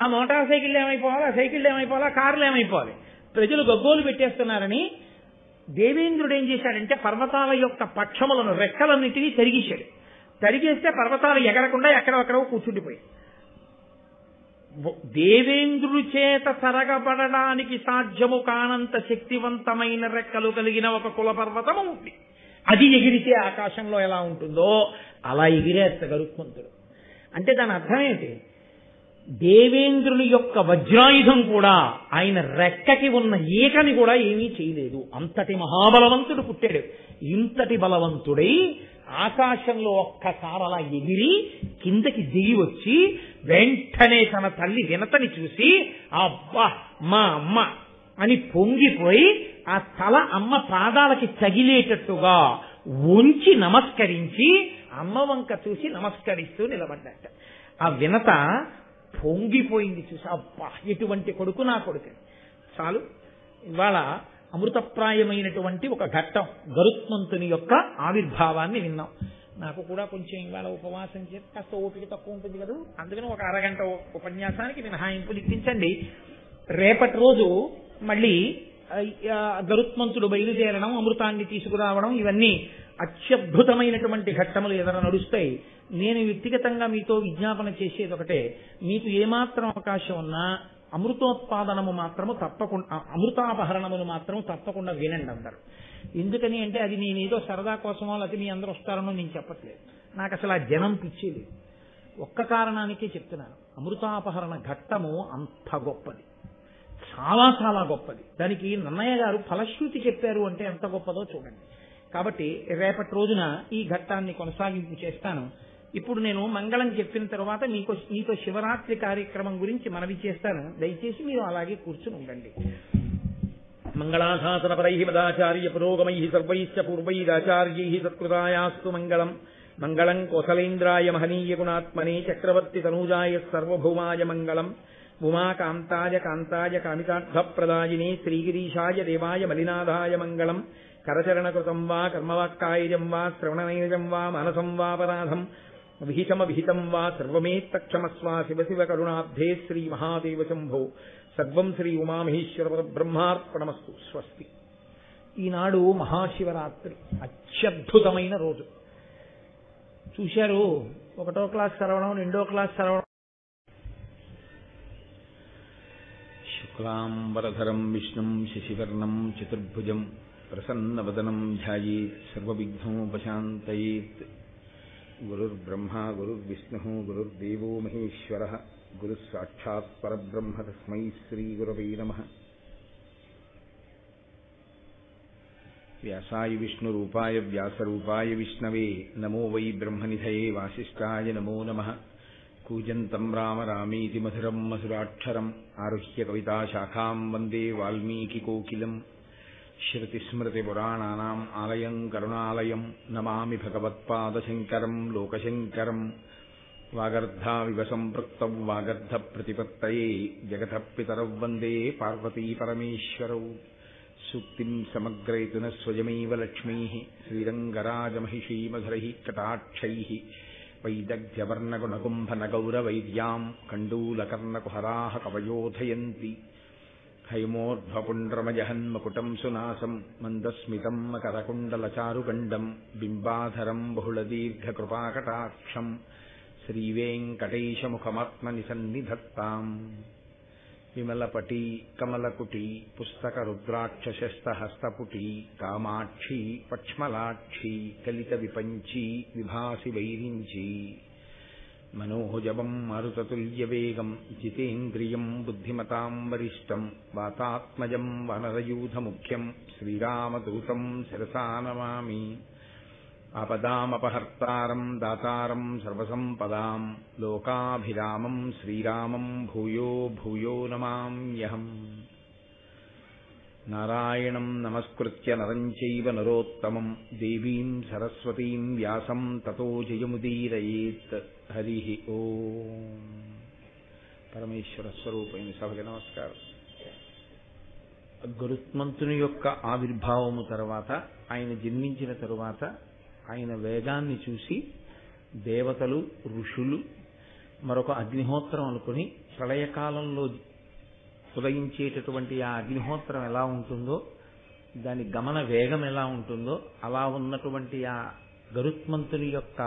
ఆ మోటార్ సైకిళ్ళు ఏమైపోవాలి, ఆ సైకిళ్ళు ఏమైపోవాలి, ఆ కార్లు ఏమైపోవాలి, ప్రజలు గగ్గోలు పెట్టేస్తున్నారని దేవేంద్రుడు ఏం చేశాడంటే పర్వతాల యొక్క పక్షములను రెక్కలన్నింటినీ తరిగేశాడు. తరిగేస్తే పర్వతాలు ఎగరకుండా ఎక్కడెక్కడో కూర్చుండిపోయి దేవేంద్రుడి చేత తరగబడడానికి సాధ్యము కానంత శక్తివంతమైన రెక్కలు కలిగిన ఒక కుల పర్వతము ఉంది. అది ఎగిరితే ఆకాశంలో ఎలా ఉంటుందో అలా ఎగిరేస్త గరుత్మంతుడు. అంటే దాని అర్థం ఏంటి? దేవేంద్రుని యొక్క వజ్రాయుధం కూడా ఆయన రెక్కకి ఉన్న ఈకని కూడా ఏమీ చేయలేదు. అంతటి మహాబలవంతుడు పుట్టాడు. ఇంతటి బలవంతుడై ఆకాశంలో ఒక్కసారి అలా ఎగిరి కిందకి దిగి వచ్చి వెంటనే తన తల్లి వినతని చూసి అబ్బా మా అమ్మ అని పొంగిపోయి ఆ తల అమ్మ పాదాలకి తగిలేటట్టుగా ఉంచి నమస్కరించి అమ్మ వంక చూసి నమస్కరిస్తూ నిలబడ్డట. ఆ వినత పొంగిపోయింది చూసి, అబ్బా ఎటువంటి కొడుకు నా కొడుకు. చాలు, ఇవాళ అమృతప్రాయమైనటువంటి ఒక ఘట్టం గరుత్మంతుని యొక్క ఆవిర్భావాన్ని విన్నాం. నాకు కూడా కొంచెం ఇవాళ ఉపవాసం చేసి కాస్త ఓపిక తక్కువ ఉంటుంది కదా, అందుకని ఒక అరగంట ఉపన్యాసానికి మినహాయింపులు ఇప్పించండి. రేపటి రోజు మళ్ళీ గరుత్మంతుడు బయలుదేరడం, అమృతాన్ని తీసుకురావడం, ఇవన్నీ అత్యద్భుతమైనటువంటి ఘట్టములు ఏదైనా నడుస్తాయి. నేను వ్యక్తిగతంగా మీతో విజ్ఞాపన చేసేది ఒకటే, మీకు ఏమాత్రం అవకాశం ఉన్నా అమృతోత్పాదనము మాత్రము తప్పకుండా, అమృతాపహరణమును మాత్రం తప్పకుండా వినండి అందరూ. ఎందుకని అంటే అది నేనేదో సరదా కోసమో లేకపోతే మీ అందరూ వస్తారనో నేను చెప్పట్లేదు. నాకు అసలు ఆ జనం పిచ్చేది. ఒక్క కారణానికే చెప్తున్నాను, అమృతాపహరణ ఘట్టము అంత గొప్పది, చాలా చాలా గొప్పది. దానికి నన్నయ్య గారు ఫలశ్రుతి చెప్పారు అంటే ఎంత గొప్పదో చూడండి. కాబట్టి రేపటి రోజున ఈ ఘట్టాన్ని కొనసాగింపు చేస్తాను. ఇప్పుడు నేను మంగళం చెప్పిన తర్వాత మీతో శివరాత్రి కార్యక్రమం గురించి మనవి చేస్తాను. దయచేసి మీరు అలాగే కూర్చుని ఉండండి. మంగళాశాసనపరై మదాచార్య పురోగమై సర్వైశ్చ పూర్వైరాచార్యై సత్కృతాయాస్తు మంగళం. మంగళం కోసలేంద్రాయ మహనీయ గుణాత్మనే చక్రవర్తి తనూజాయ సర్వభౌమాయ మంగళం. ఉమాకాంతాయ కాంతాయ కామితార్థప్రదాయినే శ్రీగిరీశాయ దేవాయ మలినాథాయ మంగళం. కరచరణకృతం వా కర్మవాక్కాయజం వా శ్రవణనైజం వా మానసం వాపరాధం విహితమవిహితం వా సర్వమేత్తక్షమస్వ శివ శివ కరుణాబ్ధే శ్రీ మహాదేవ శంభో. సర్వం శ్రీ ఉమామహేశ్వర బ్రహ్మార్పణమస్తు. స్వస్తి. ఈనాడు మహాశివరాత్రి, అత్యద్భుతమైన రోజు. చూశారు, 1వ క్లాస్ చదవడం, 2వ క్లాస్ చదవడం. శుక్లాంబరధరం విష్ణుం శశివర్ణం చతుర్భుజం ప్రసన్నవదనం ధ్యాయేత్ సర్వవిఘ్నోపశాంతయేత్. గురుర్బ్రహ్మా గురుర్విష్ణుః గురుర్దేవో మహేశ్వరః గురుః సాక్షాత్ పరబ్రహ్మ తస్మై శ్రీ గురవే నమః. వ్యాసాయ విష్ణురూపాయ వ్యాసరూపాయ విష్ణవే నమో వై బ్రహ్మనిధయే వాసిష్ఠాయ నమో నమః. కూజంతం రామ రామేతి మధురం మధురాక్షరం ఆరుహ్య కవితాశాఖాం వందే వాల్మీకికోకిలం. శ్రుతిస్మృతిపురాణానాం ఆలయం కరుణాలయం నమామి భగవత్పాదశంకరం లోకశంకరం. వాగర్ధావివ సంపృక్తౌ వాగర్ధప్రతిపత్తయే జగతః పితరౌ వందే పార్వతీపరమేశ్వరౌ. సూక్తిం సమగ్రయతున స్వయమేవ లక్ష్మీః శ్రీరంగరాజమహిషీమధురైః కటాక్షైః వైదగ్ధ్యవర్ణగుణకుంభనగౌరవైద్యాం కండూలకర్ణకుహరాः కవయోధయంతి హైమోర్ధ్వపుండ్రమజహన్మకుటం సునాసం మందస్మితం మకరకుండలచారుగండం బింబాధరం బహుళదీర్ఘకృపాకటాక్షం శ్రీవేంకటేశముఖమాత్మనిసన్నిధత్తాం విమలపటీ కమలకుటీ పుస్తకరుద్రాక్షశస్తహస్తపుటీ కామాక్షీ పక్ష్మలాక్షీ కలిత విపంచీ విభాసి వైరించీ మనోజవం మరుతతుల్యవేగం జితేంద్రియం బుద్ధిమతాం వరిష్టం వాతాత్మజం వనరయూధముఖ్యం శ్రీరామదూతం శిరసా నమామి ఆపదామపహర్తారం దాతారం సర్వసంపదాం లోకాభిరామం శ్రీరామం భూయో భూయో నమామ్యహం. నారాయణం నమస్కృత్య నరం చైవ నరోత్తమం దేవీం సరస్వతీం వ్యాసం తతో జయముదీరయేత్. హరి ఓం. పరమేశ్వర స్వరూపైన సభకి నమస్కారం. గరుత్మంతుని యొక్క ఆవిర్భావము తర్వాత, ఆయన జన్మించిన తరువాత ఆయన వేగాన్ని చూసి దేవతలు, ఋషులు మరొక అగ్నిహోత్రం అనుకుని ప్రళయకాలంలో ఉదయించేటటువంటి ఆ అగ్నిహోత్రం ఎలా ఉంటుందో, దాని గమన వేగం ఎలా ఉంటుందో, అలా ఉన్నటువంటి ఆ గరుత్మంతుని యొక్క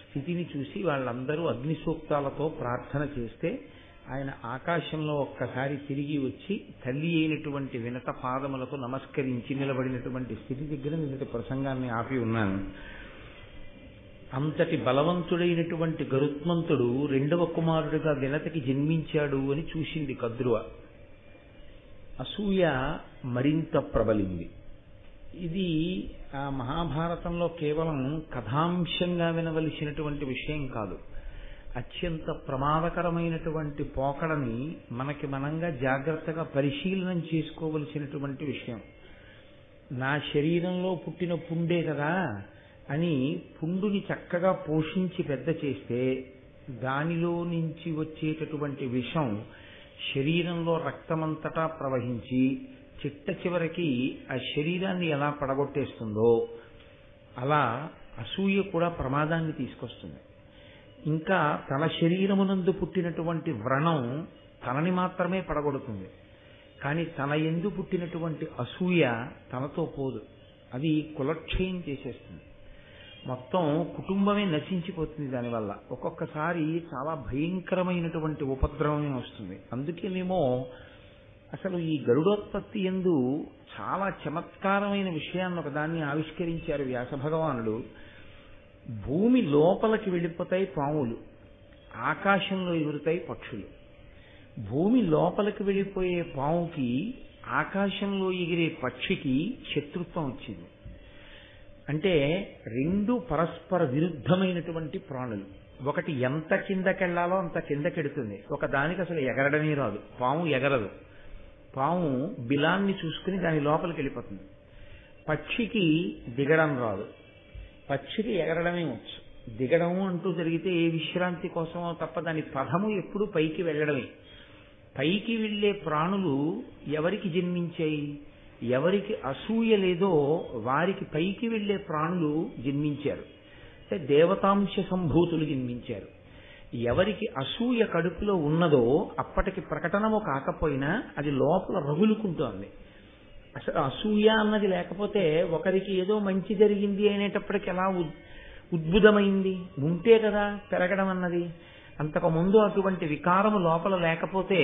స్థితిని చూసి వాళ్ళందరూ అగ్ని సూక్తాలతో ప్రార్థన చేస్తే ఆయన ఆకాశంలో ఒక్కసారి తిరిగి వచ్చి తల్లి అయినటువంటి వినత పాదములకు నమస్కరించి నిలబడినటువంటి స్థితి దగ్గర నిన్నటి ప్రసంగాన్ని ఆపి ఉన్నాను. అంతటి బలవంతుడైనటువంటి గరుత్మంతుడు రెండవ కుమారుడిగా వినతకి జన్మించాడు అని చూసింది కద్రువ. అసూయ మరింత ప్రబలింది. ఇది ఆ మహాభారతంలో కేవలం కథాంశంగా వినవలసినటువంటి విషయం కాదు. అత్యంత ప్రమాదకరమైనటువంటి పోకడని మనకి మనంగా జాగ్రత్తగా పరిశీలనం చేసుకోవలసినటువంటి విషయం. నా శరీరంలో పుట్టిన పుండే కదా అని పుండుని చక్కగా పోషించి పెద్ద చేస్తే దానిలో నుంచి వచ్చేటటువంటి విషం శరీరంలో రక్తమంతటా ప్రవహించి చిట్ట చివరికి ఆ శరీరాన్ని ఎలా పడగొట్టేస్తుందో అలా అసూయ కూడా ప్రమాదాన్ని తీసుకొస్తుంది. ఇంకా తన శరీరమునందు పుట్టినటువంటి వ్రణం తనని మాత్రమే పడగొడుతుంది, కానీ తన యందు పుట్టినటువంటి అసూయ తనతో పోదు, అది కులక్షయం చేసేస్తుంది. మొత్తం కుటుంబమే నశించిపోతుంది దానివల్ల. ఒక్కొక్కసారి చాలా భయంకరమైనటువంటి ఉపద్రవమే వస్తుంది. అందుకేనేమో అసలు ఈ గరుడోత్పత్తి యందు చాలా చమత్కారమైన విషయాన్ని ఒకదాన్ని ఆవిష్కరించారు వ్యాస భగవానుడు. భూమి లోపలికి వెళ్ళిపోతాయి పాములు, ఆకాశంలో ఎగురుతాయి పక్షులు. భూమి లోపలికి వెళ్ళిపోయే పాముకి ఆకాశంలో ఎగిరే పక్షికి శత్రుత్వం వచ్చింది. అంటే రెండు పరస్పర విరుద్ధమైనటువంటి ప్రాణులు. ఒకటి ఎంత కిందకెళ్లాలో అంత కిందకెడుతుంది, ఒక దానికి అసలు ఎగరడమే రాదు. పాము ఎగరదు, పాము బిలాన్ని చూసుకుని దాని లోపలికి వెళ్ళిపోతుంది. పక్షికి దిగడం రాదు, పక్షికి ఎగరడమే వచ్చు. దిగడం అంటూ జరిగితే ఏ విశ్రాంతి కోసమో తప్ప దాని పదము ఎప్పుడు పైకి వెళ్ళడమే. పైకి వెళ్లే ప్రాణులు ఎవరికి జన్మించాయి? ఎవరికి అసూయ లేదో వారికి పైకి వెళ్లే ప్రాణులు జన్మించారు, అంటే దేవతాంశ సంభూతులు జన్మించారు. ఎవరికి అసూయ కడుపులో ఉన్నదో అప్పటికి ప్రకటనము కాకపోయినా అది లోపల రగులుకుంటోంది. అసలు అసూయ అన్నది లేకపోతే ఒకరికి ఏదో మంచి జరిగింది అనేటప్పటికి ఎలా ఉద్భుతమైంది ఉంటే కదా పెరగడం అన్నది. అంతకుముందు అటువంటి వికారము లోపల లేకపోతే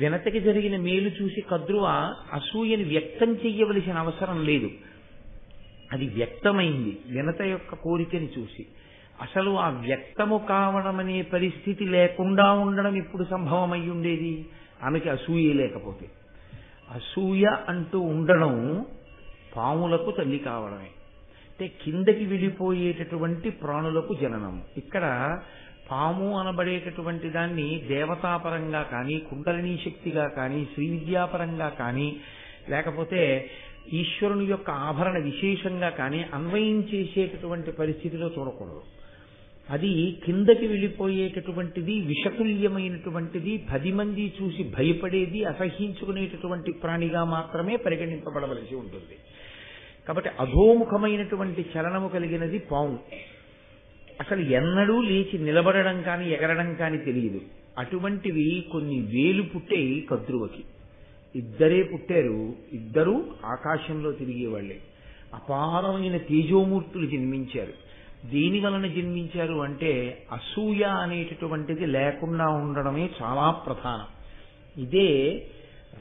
వినతకి జరిగిన మేలు చూసి కద్రువ అసూయని వ్యక్తం చెయ్యవలసిన అవసరం లేదు. అది వ్యక్తమైంది వినత యొక్క కోరికని చూసి. అసలు ఆ వ్యక్తము కావడం అనే పరిస్థితి లేకుండా ఉండడం ఇప్పుడు సంభవమై ఉండేది ఆమెకి అసూయ లేకపోతే. అసూయ అంటూ ఉండడం పాములకు తల్లి కావడమే, అంటే కిందకి వెళ్ళిపోయేటటువంటి ప్రాణులకు జననం. ఇక్కడ పాము అనబడేటటువంటి దాన్ని దేవతాపరంగా కానీ, కుండలినీ శక్తిగా కానీ, శ్రీ విద్యాపరంగా కానీ, లేకపోతే ఈశ్వరుని యొక్క ఆభరణ విశేషంగా కానీ అన్వయం చేసేటటువంటి పరిస్థితిలో చూడకూడదు. అది కిందకి వెళ్ళిపోయేటటువంటిది, విషతుల్యమైనటువంటిది, 10 మంది చూసి భయపడేది, అసహ్యించుకునేటటువంటి ప్రాణిగా మాత్రమే పరిగణింపబడవలసి ఉంటుంది. కాబట్టి అధోముఖమైనటువంటి చలనము కలిగినది పాము. అసలు ఎన్నడూ లేచి నిలబడడం కానీ ఎగరడం కానీ తెలియదు. అటువంటివి కొన్ని వేలు పుట్టాయి కద్రువకి. ఇద్దరే పుట్టారు, ఇద్దరూ ఆకాశంలో తిరిగేవాళ్లే. అపారమైన తేజోమూర్తులు జన్మించారు. దేని వలన జన్మించారు అంటే అసూయ అనేటటువంటిది లేకుండా ఉండడమే చాలా ప్రధానం. ఇదే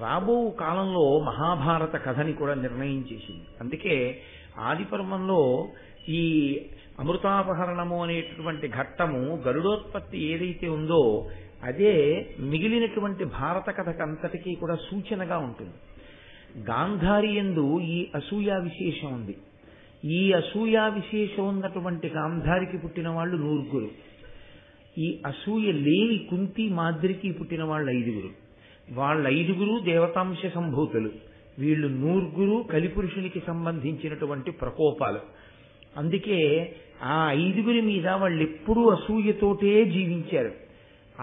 రాబో కాలంలో మహాభారత కథని కూడా నిర్ణయం చేసింది. అందుకే ఆదిపర్వంలో ఈ అమృతాపహరణము అనేటటువంటి ఘట్టము గరుడోత్పత్తి ఏదైతే ఉందో అదే మిగిలినటువంటి భారత కథకంతటికీ కూడా సూచనగా ఉంటుంది. గాంధారి యందు ఈ అసూయా విశేషం ఉంది. ఈ అసూయా విశేషం ఉన్నటువంటి గాంధారికి పుట్టిన వాళ్ళు 9. ఈ అసూయ లేని కుంతి మాద్రికి పుట్టిన వాళ్ళు 5. వాళ్ళ 5 దేవతాంశ సంభూతులు. వీళ్ళు 9 కలిపురుషునికి సంబంధించినటువంటి ప్రకోపాలు. అందుకే ఆ 5 మీద వాళ్ళు ఎప్పుడూ అసూయతోటే జీవించారు.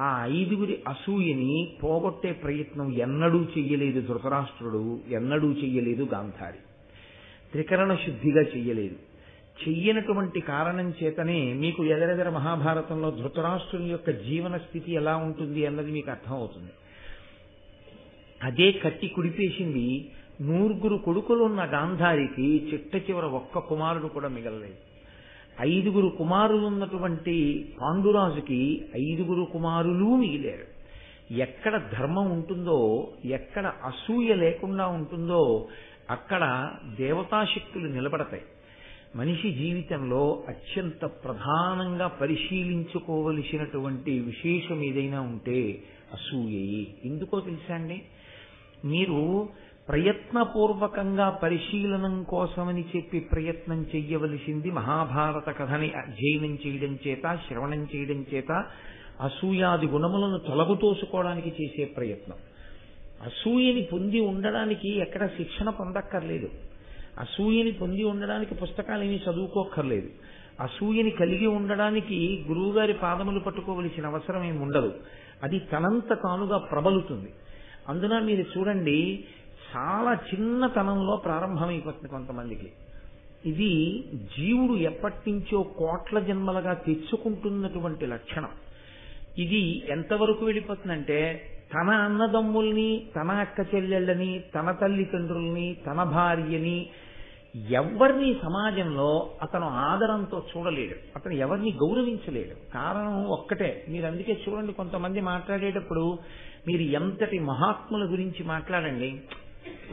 ఆ 5 అసూయని పోగొట్టే ప్రయత్నం ఎన్నడూ చెయ్యలేదు ధృతరాష్ట్రుడు, ఎన్నడూ చెయ్యలేదు గాంధారి. త్రికరణ శుద్ధిగా చెయ్యలేదు. చెయ్యనటువంటి కారణం చేతనే మీకు ఎదరెదర మహాభారతంలో ధృతరాష్ట్రుని యొక్క జీవన స్థితి ఎలా ఉంటుంది అన్నది మీకు అర్థమవుతుంది. అదే కట్టి కుడిపేసింది. 9 కొడుకులున్న గాంధారికి చిట్ట చివర ఒక్క కుమారుడు కూడా మిగలలేదు. 5 కుమారులున్నటువంటి పాండురాజుకి 5 కుమారులు మిగిలారు. ఎక్కడ ధర్మం ఉంటుందో, ఎక్కడ అసూయ లేకుండా ఉంటుందో అక్కడ దేవతాశక్తులు నిలబడతాయి. మనిషి జీవితంలో అత్యంత ప్రధానంగా పరిశీలించుకోవలసినటువంటి విశేషం ఏదైనా ఉంటే అసూయే. ఎందుకో తెలుసా అండి? మీరు ప్రయత్నపూర్వకంగా పరిశీలనం కోసమని చెప్పి ప్రయత్నం చెయ్యవలసింది మహాభారత కథని అధ్యయనం చేయడం చేత, శ్రవణం చేయడం చేత అసూయాది గుణములను తొలగుతోసుకోవడానికి చేసే ప్రయత్నం. అసూయని పొంది ఉండడానికి ఎక్కడ శిక్షణ పొందక్కర్లేదు. అసూయని పొంది ఉండడానికి పుస్తకాలేమీ చదువుకోక్కర్లేదు. అసూయని కలిగి ఉండడానికి గురువుగారి పాదములు పట్టుకోవలసిన అవసరం ఏమి ఉండదు. అది తనంత తానుగా ప్రబలుతుంది. అందున మీరు చూడండి, చాలా చిన్నతనంలో ప్రారంభమైపోతుంది కొంతమందికి. ఇది జీవుడు ఎప్పటి నుంచో కోట్ల జన్మలుగా తెచ్చుకుంటున్నటువంటి లక్షణం. ఇది ఎంతవరకు వెళ్ళిపోతుందంటే తన అన్నదమ్ముల్ని, తన అక్క చెల్లెళ్ళని, తన తల్లిదండ్రుల్ని, తన భార్యని ఎవరిని సమాజంలో అతను ఆదరంతో చూడలేడు. అతను ఎవరిని గౌరవించలేడు. కారణం ఒక్కటే. మీరు అందుకే చూడండి, కొంతమంది మాట్లాడేటప్పుడు మీరు ఎంతటి మహాత్ముల గురించి మాట్లాడండి,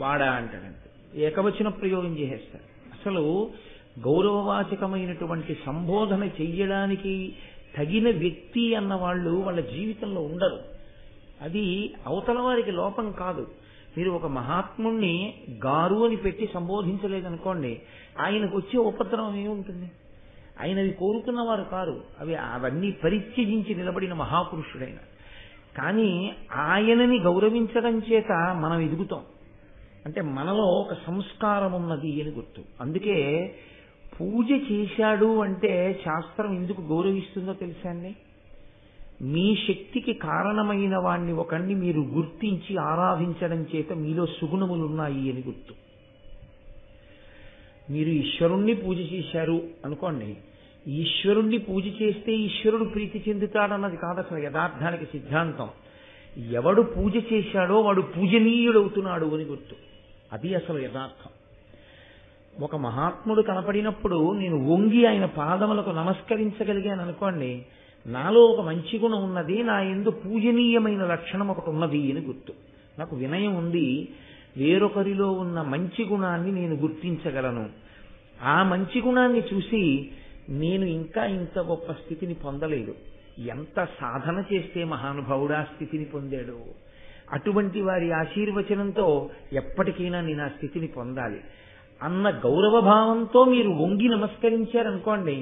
వాడా అంటాడంతే, ఏకవచన ప్రయోగం చేసేస్తారు. అసలు గౌరవవాచకమైనటువంటి సంబోధన చెయ్యడానికి తగిన వ్యక్తి అన్న వాళ్ళు వాళ్ళ జీవితంలో ఉండరు. అది అవతల వారికి లోపం కాదు. మీరు ఒక మహాత్ముణ్ణి గారు అని పెట్టి సంబోధించలేదనుకోండి, ఆయనకు వచ్చే ఉపద్రవం ఏముంటుంది? ఆయనవి కోరుకున్నవారు కారు, అవన్నీ పరిత్యజించి నిలబడిన మహాపురుషుడైన. కానీ ఆయనని గౌరవించడం చేత మనం ఎదుగుతాం. అంటే మనలో ఒక సంస్కారం ఉన్నది అని గుర్తు. అందుకే పూజ చేశాడు అంటే శాస్త్రం ఎందుకు గౌరవిస్తుందో తెలుసా అండి? మీ శక్తికి కారణమైన వాణ్ణి ఒకణ్ణి మీరు గుర్తించి ఆరాధించడం చేత మీలో సుగుణములున్నాయి అని గుర్తు. మీరు ఈశ్వరుణ్ణి పూజ చేశారు అనుకోండి, ఈశ్వరుణ్ణి పూజ చేస్తే ఈశ్వరుడు ప్రీతి చెందుతాడన్నది కాదు అసలు యథార్థానికి సిద్ధాంతం. ఎవడు పూజ చేశాడో వాడు పూజనీయుడవుతున్నాడు అని గుర్తు. అది అసలు యథార్థం. ఒక మహాత్ముడు కనపడినప్పుడు నేను వంగి ఆయన పాదములకు నమస్కరించగలిగాను అనుకోండి, నాలో ఒక మంచి గుణం ఉన్నది, నా యందు పూజనీయమైన లక్షణం ఒకటి ఉన్నది అని గుర్తు. నాకు వినయం ఉంది, వేరొకరిలో ఉన్న మంచి గుణాన్ని నేను గుర్తించగలను. ఆ మంచి గుణాన్ని చూసి నేను ఇంకా ఇంత గొప్ప స్థితిని పొందలేదు, ఎంత సాధన చేస్తే మహానుభావుడు ఆ స్థితిని పొందాడు, అటువంటి వారి ఆశీర్వచనంతో ఎప్పటికైనా నేను ఆ స్థితిని పొందాలి అన్న గౌరవ భావంతో మీరు వంగి నమస్కరించారనుకోండి,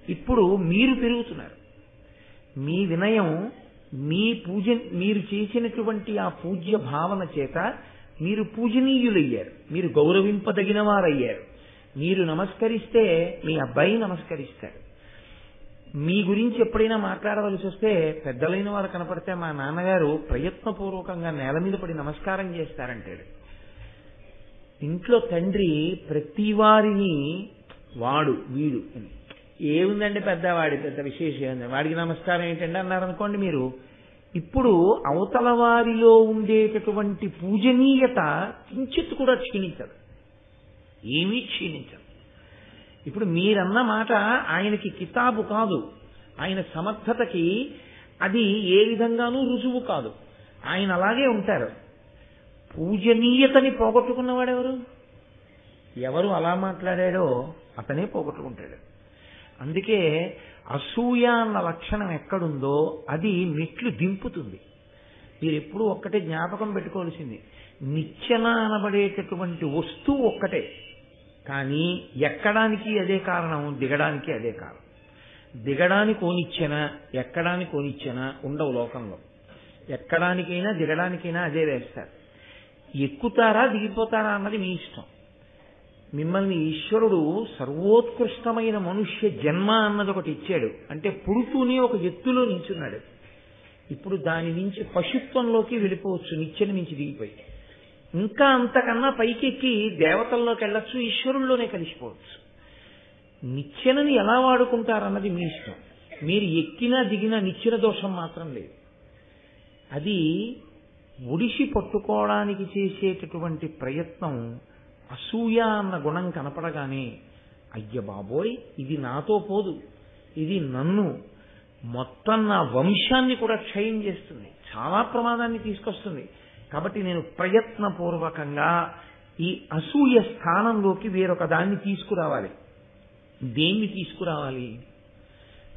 ఇప్పుడు మీరు పెరుగుతున్నారు. మీ వినయం, మీ పూజ, మీరు చేసినటువంటి ఆ పూజ్య భావన చేత మీరు పూజనీయులయ్యారు, మీరు గౌరవింపదగిన వారయ్యారు. మీరు నమస్కరిస్తే మీ అబ్బాయి నమస్కరిస్తాడు. మీ గురించి ఎప్పుడైనా మాట్లాడవలసి వస్తే పెద్దలైన వారు కనపడితే మా నాన్నగారు ప్రయత్నపూర్వకంగా నేల మీద పడి నమస్కారం చేస్తారంటాడు. ఇంట్లో తండ్రి ప్రతి వారిని వాడు వీడు అని ఏముందండి పెద్ద విశేషం, వాడికి నమస్కారం ఏంటండి అన్నారనుకోండి మీరు. ఇప్పుడు అవతల వారిలో ఉండేటటువంటి పూజనీయత కించిత్ కూడా క్షీణించదు, ఏమీ క్షీణించదు. ఇప్పుడు మీరన్న మాట ఆయనకి కితాబు కాదు, ఆయన సమర్థతకి అది ఏ విధంగానూ రుజువు కాదు. ఆయన అలాగే ఉంటారు. పూజనీయతని పోగొట్టుకున్నవాడెవరు? ఎవరు అలా మాట్లాడాడో అతనే పోగొట్టుకుంటాడు. అందుకే అసూయ అన్న లక్షణం ఎక్కడుందో అది మెట్లు దింపుతుంది. మీరు ఎప్పుడూ ఒక్కటే జ్ఞాపకం పెట్టుకోవాల్సింది, నిచ్చెన అనబడేటటువంటి వస్తువు ఒక్కటే, కానీ ఎక్కడానికి అదే కారణం, దిగడానికి అదే కారణం. దిగడానికి ఓనిచ్చెన, ఎక్కడానికి ఓనిచ్చెన ఉండవు లోకంలో. ఎక్కడానికైనా దిగడానికైనా అదే వేస్తారు. ఎక్కుతారా దిగిపోతారా అన్నది మీ ఇష్టం. మిమ్మల్ని ఈశ్వరుడు సర్వోత్కృష్టమైన మనుష్య జన్మ అన్నది ఒకటి ఇచ్చాడు. అంటే పుడుతూనే ఒక ఎత్తులో నించున్నాడు. ఇప్పుడు దాని నుంచి పశుత్వంలోకి వెళ్ళిపోవచ్చు, నిచ్చెన నుంచి దిగిపోయి. ఇంకా అంతకన్నా పైకెక్కి దేవతల్లోకి వెళ్ళొచ్చు, ఈశ్వరుల్లోనే కలిసిపోవచ్చు. నిచ్చెనని ఎలా వాడుకుంటారన్నది మీ ఇష్టం. మీరు ఎక్కినా దిగినా నిచ్చెన దోషం మాత్రం లేదు. అది ఒడిసి పట్టుకోవడానికి చేసేటటువంటి ప్రయత్నం. అసూయ అన్న గుణం కనపడగానే అయ్య బాబోయ్ ఇది నాతో పోదు, ఇది నన్ను మొత్తం నా వంశాన్ని కూడా క్షయం చేస్తుంది, చాలా ప్రమాదాన్ని తీసుకొస్తుంది. కాబట్టి నేను ప్రయత్నపూర్వకంగా ఈ అసూయ స్థానంలోకి వేరొక దాన్ని తీసుకురావాలి. దేన్ని తీసుకురావాలి?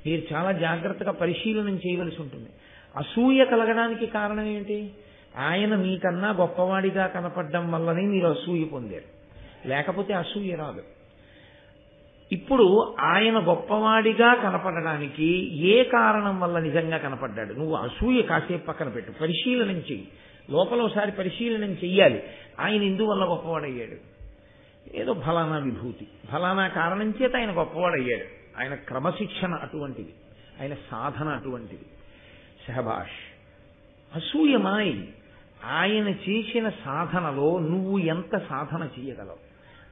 మీరు చాలా జాగ్రత్తగా పరిశీలన చేయవలసి ఉంటుంది. అసూయ కలగడానికి కారణం ఏంటి? ఆయన మీకన్నా గొప్పవాడిగా కనపడడం వల్లనే మీరు అసూయ పొందారు, లేకపోతే అసూయ రాదు. ఇప్పుడు ఆయన గొప్పవాడిగా కనపడడానికి ఏ కారణం వల్ల నిజంగా కనపడ్డాడు? నువ్వు అసూయ కాసేపు పక్కన పెట్టు, పరిశీలన చెయ్యి. లోపల ఒకసారి పరిశీలన చెయ్యాలి. ఆయన ఎందువల్ల గొప్పవాడయ్యాడు? ఏదో ఫలానా విభూతి, ఫలానా కారణం చేత ఆయన గొప్పవాడయ్యాడు. ఆయన క్రమశిక్షణ అటువంటిది, ఆయన సాధన అటువంటిది. శహబాష్. అసూయమాయి ఆయన చేసిన సాధనలో నువ్వు ఎంత సాధన చేయగలవు?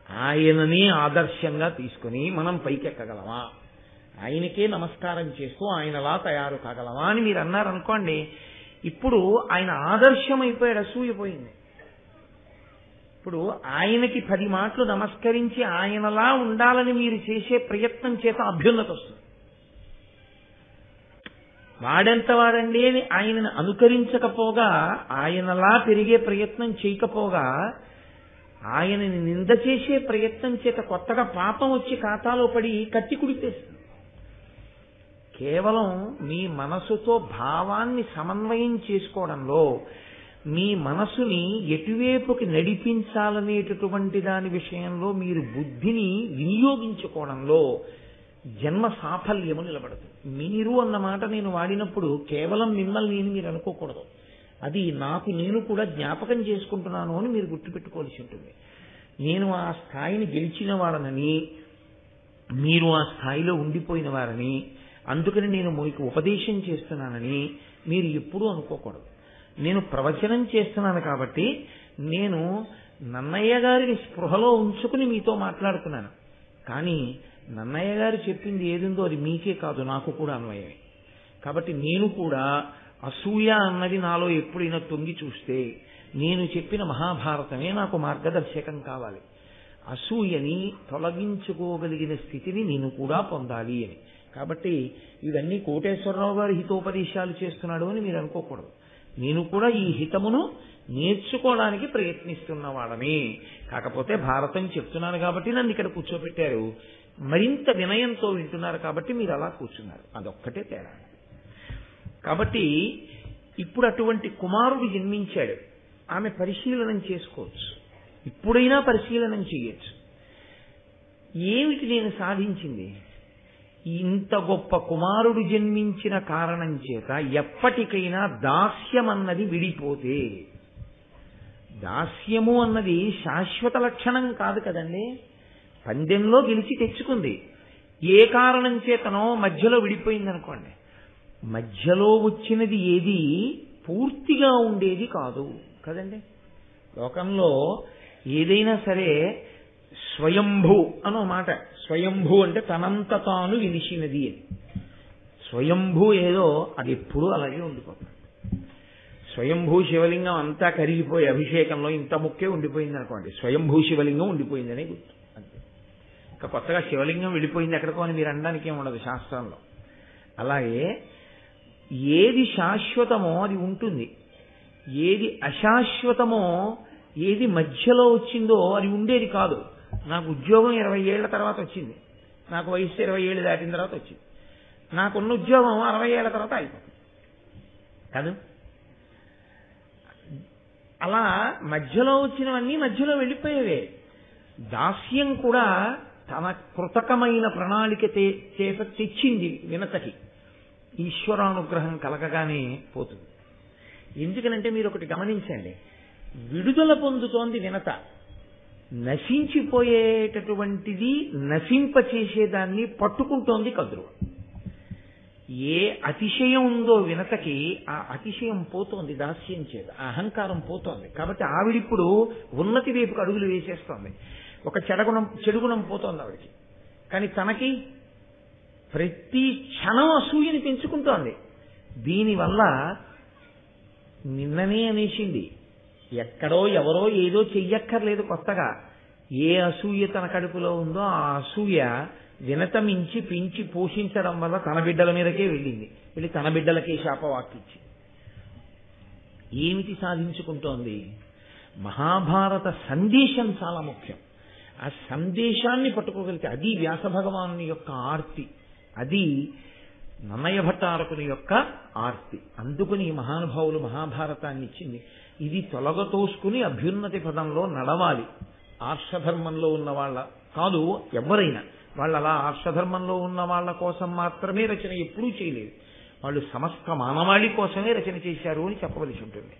ఆయననే ఆదర్శంగా తీసుకుని మనం పైకెక్కగలమా? ఆయనకే నమస్కారం చేస్తూ ఆయనలా తయారు కాగలమా అని మీరు అన్నారనుకోండి, ఇప్పుడు ఆయన ఆదర్శం అయిపోయాడు, అసూయ పోయింది. ఇప్పుడు ఆయనకి 10 మాటలు నమస్కరించి ఆయనలా ఉండాలని మీరు చేసే ప్రయత్నం చేత అభ్యున్నత వస్తుంది. వాడెంత వాడండి అని ఆయనను అనుకరించకపోగా, ఆయనలా పెరిగే ప్రయత్నం చేయకపోగా, ఆయనని నింద చేసే ప్రయత్నం చేత కొత్తగా పాపం వచ్చి ఖాతాలో పడి కట్టి కుడిపేస్తుంది. కేవలం మీ మనసుతో భావాన్ని సమన్వయం చేసుకోవడంలో, మీ మనసుని ఎటువైపుకి నడిపించాలనేటటువంటి దాని విషయంలో మీరు బుద్ధిని వినియోగించుకోవడంలో జన్మ సాఫల్యము నిలబడుతుంది. మీరు అన్నమాట నేను వాడినప్పుడు కేవలం మిమ్మల్ని మీరు అనుకోకూడదు. అది నాకు నేను కూడా జ్ఞాపకం చేసుకుంటున్నాను అని మీరు గుర్తుపెట్టుకోవాల్సి ఉంటుంది. నేను ఆ స్థాయిని గెలిచిన వాడనని, మీరు ఆ స్థాయిలో ఉండిపోయిన వారని, అందుకని నేను మీకు ఉపదేశం చేస్తున్నానని మీరు ఎప్పుడూ అనుకోకూడదు. నేను ప్రవచనం చేస్తున్నాను కాబట్టి నేను నన్నయ్య గారిని స్పృహలో ఉంచుకుని మీతో మాట్లాడుతున్నాను. కానీ నన్నయ్య గారు చెప్పింది ఏదిందో అది మీకే కాదు, నాకు కూడా అన్వయమే. కాబట్టి నేను కూడా అసూయ అన్నది నాలో ఎప్పుడైనా తొంగి చూస్తే నేను చెప్పిన మహాభారతమే నాకు మార్గదర్శకం కావాలి. అసూయని తొలగించుకోగలిగిన స్థితిని నేను కూడా పొందాలి అని. కాబట్టి ఇవన్నీ కోటేశ్వరరావు గారు హితోపదేశాలు చేస్తున్నాడు అని మీరు అనుకోకూడదు. నేను కూడా ఈ హితమును నేర్చుకోవడానికి ప్రయత్నిస్తున్నవాడని. కాకపోతే భారతం చెప్తున్నాను కాబట్టి నన్ను ఇక్కడ కూర్చోబెట్టారు, మరింత వినయంతో వింటున్నారు కాబట్టి మీరు అలా కూర్చున్నారు, అదొక్కటే తేడా. కాబట్టి ఇప్పుడు అటువంటి కుమారుడు జన్మించాడు, ఆమె పరిశీలనం చేసుకోవచ్చు, ఇప్పుడైనా పరిశీలనం చేయొచ్చు. ఏమిటి నేను సాధించింది? ఇంత గొప్ప కుమారుడు జన్మించిన కారణం చేత ఎప్పటికైనా దాస్యం అన్నది విడిపోతే, దాస్యము అన్నది శాశ్వత లక్షణం కాదు కదండి. పందెంలో గెలిచి తెచ్చుకుంది, ఏ కారణం చేతనో మధ్యలో విడిపోయింది అనుకోండి, మధ్యలో వచ్చినది ఏది పూర్తిగా ఉండేది కాదు కదండి. లోకంలో ఏదైనా సరే స్వయంభూ అనో మాట. స్వయంభూ అంటే తనంత తాను వెలిసినది అని. స్వయంభూ ఏదో అది ఎప్పుడూ అలాగే ఉండిపోతుంది. స్వయంభూ శివలింగం అంతా కరిగిపోయి అభిషేకంలో ఇంత ముక్కే ఉండిపోయింది అనుకోండి, స్వయంభూ శివలింగం ఉండిపోయిందనే గుర్తు అంతే. ఇంకా కొత్తగా శివలింగం వెళ్ళిపోయింది ఎక్కడికో అని మీరు అనడానికి ఏమి ఉండదు శాస్త్రంలో. అలాగే ఏది శాశ్వతమో అది ఉంటుంది, ఏది అశాశ్వతమో ఏది మధ్యలో వచ్చిందో అది ఉండేది కాదు. నాకు ఉద్యోగం 20 ఏళ్ల తర్వాత వచ్చింది, నాకు వయసు 20 ఏళ్ళు దాటిన తర్వాత వచ్చింది, నాకున్న ఉద్యోగం 60 ఏళ్ల తర్వాత అయిపోతుంది కాదు. అలా మధ్యలో వచ్చినవన్నీ మధ్యలో వెళ్ళిపోయేవే. దాస్యం కూడా తన కృతకమైన ప్రణాళిక చేత తెచ్చింది వినతకి, ఈశ్వరానుగ్రహం కలగగానే పోతుంది. ఎందుకనంటే మీరు ఒకటి గమనించండి, విడుదల పొందుతోంది వినత, నశించిపోయేటటువంటిది నశింపచేసేదాన్ని పట్టుకుంటోంది కద్రువ. ఏ అతిశయం ఉందో వినతకి ఆ అతిశయం పోతోంది దాస్యం చేత, అహంకారం పోతోంది. కాబట్టి ఆవిడిప్పుడు ఉన్నతి వైపుకు అడుగులు వేసేస్తోంది. ఒక చెడుగుణం పోతోంది ఆవిడికి, కానీ తనకి ప్రతి క్షణం అసూయని పెంచుకుంటోంది. దీనివల్ల నిన్ననే అనేసింది, ఎక్కడో ఎవరో ఏదో చెయ్యక్కర్లేదు కొత్తగా. ఏ అసూయ తన కడుపులో ఉందో ఆ అసూయ వినతమించి పెంచి పోషించడం వల్ల తన బిడ్డల మీదకే వెళ్ళింది, వెళ్ళి తన బిడ్డలకే శాపవాక్కిచ్చి ఏమిటి సాధించుకుంటోంది? మహాభారత సందేశం చాలా ముఖ్యం. ఆ సందేశాన్ని పట్టుకోగలిగితే అది వ్యాస భగవానుని యొక్క ఆర్తి, అది నన్నయ భట్టారకుని యొక్క ఆర్తి. అందుకని మహానుభావులు మహాభారతాన్ని ఇచ్చింది. ఇది తొలగతోసుకుని అభ్యున్నతి పదంలో నడవాలి. ఆర్షధర్మంలో ఉన్న వాళ్ళ కాదు ఎవరైనా, వాళ్ళు అలా ఆర్షధర్మంలో ఉన్న వాళ్ళ కోసం మాత్రమే రచన ఎప్పుడూ చేయలేదు, వాళ్ళు సమస్త మానవాళి కోసమే రచన చేశారు అని చెప్పవలసి ఉంటుంది.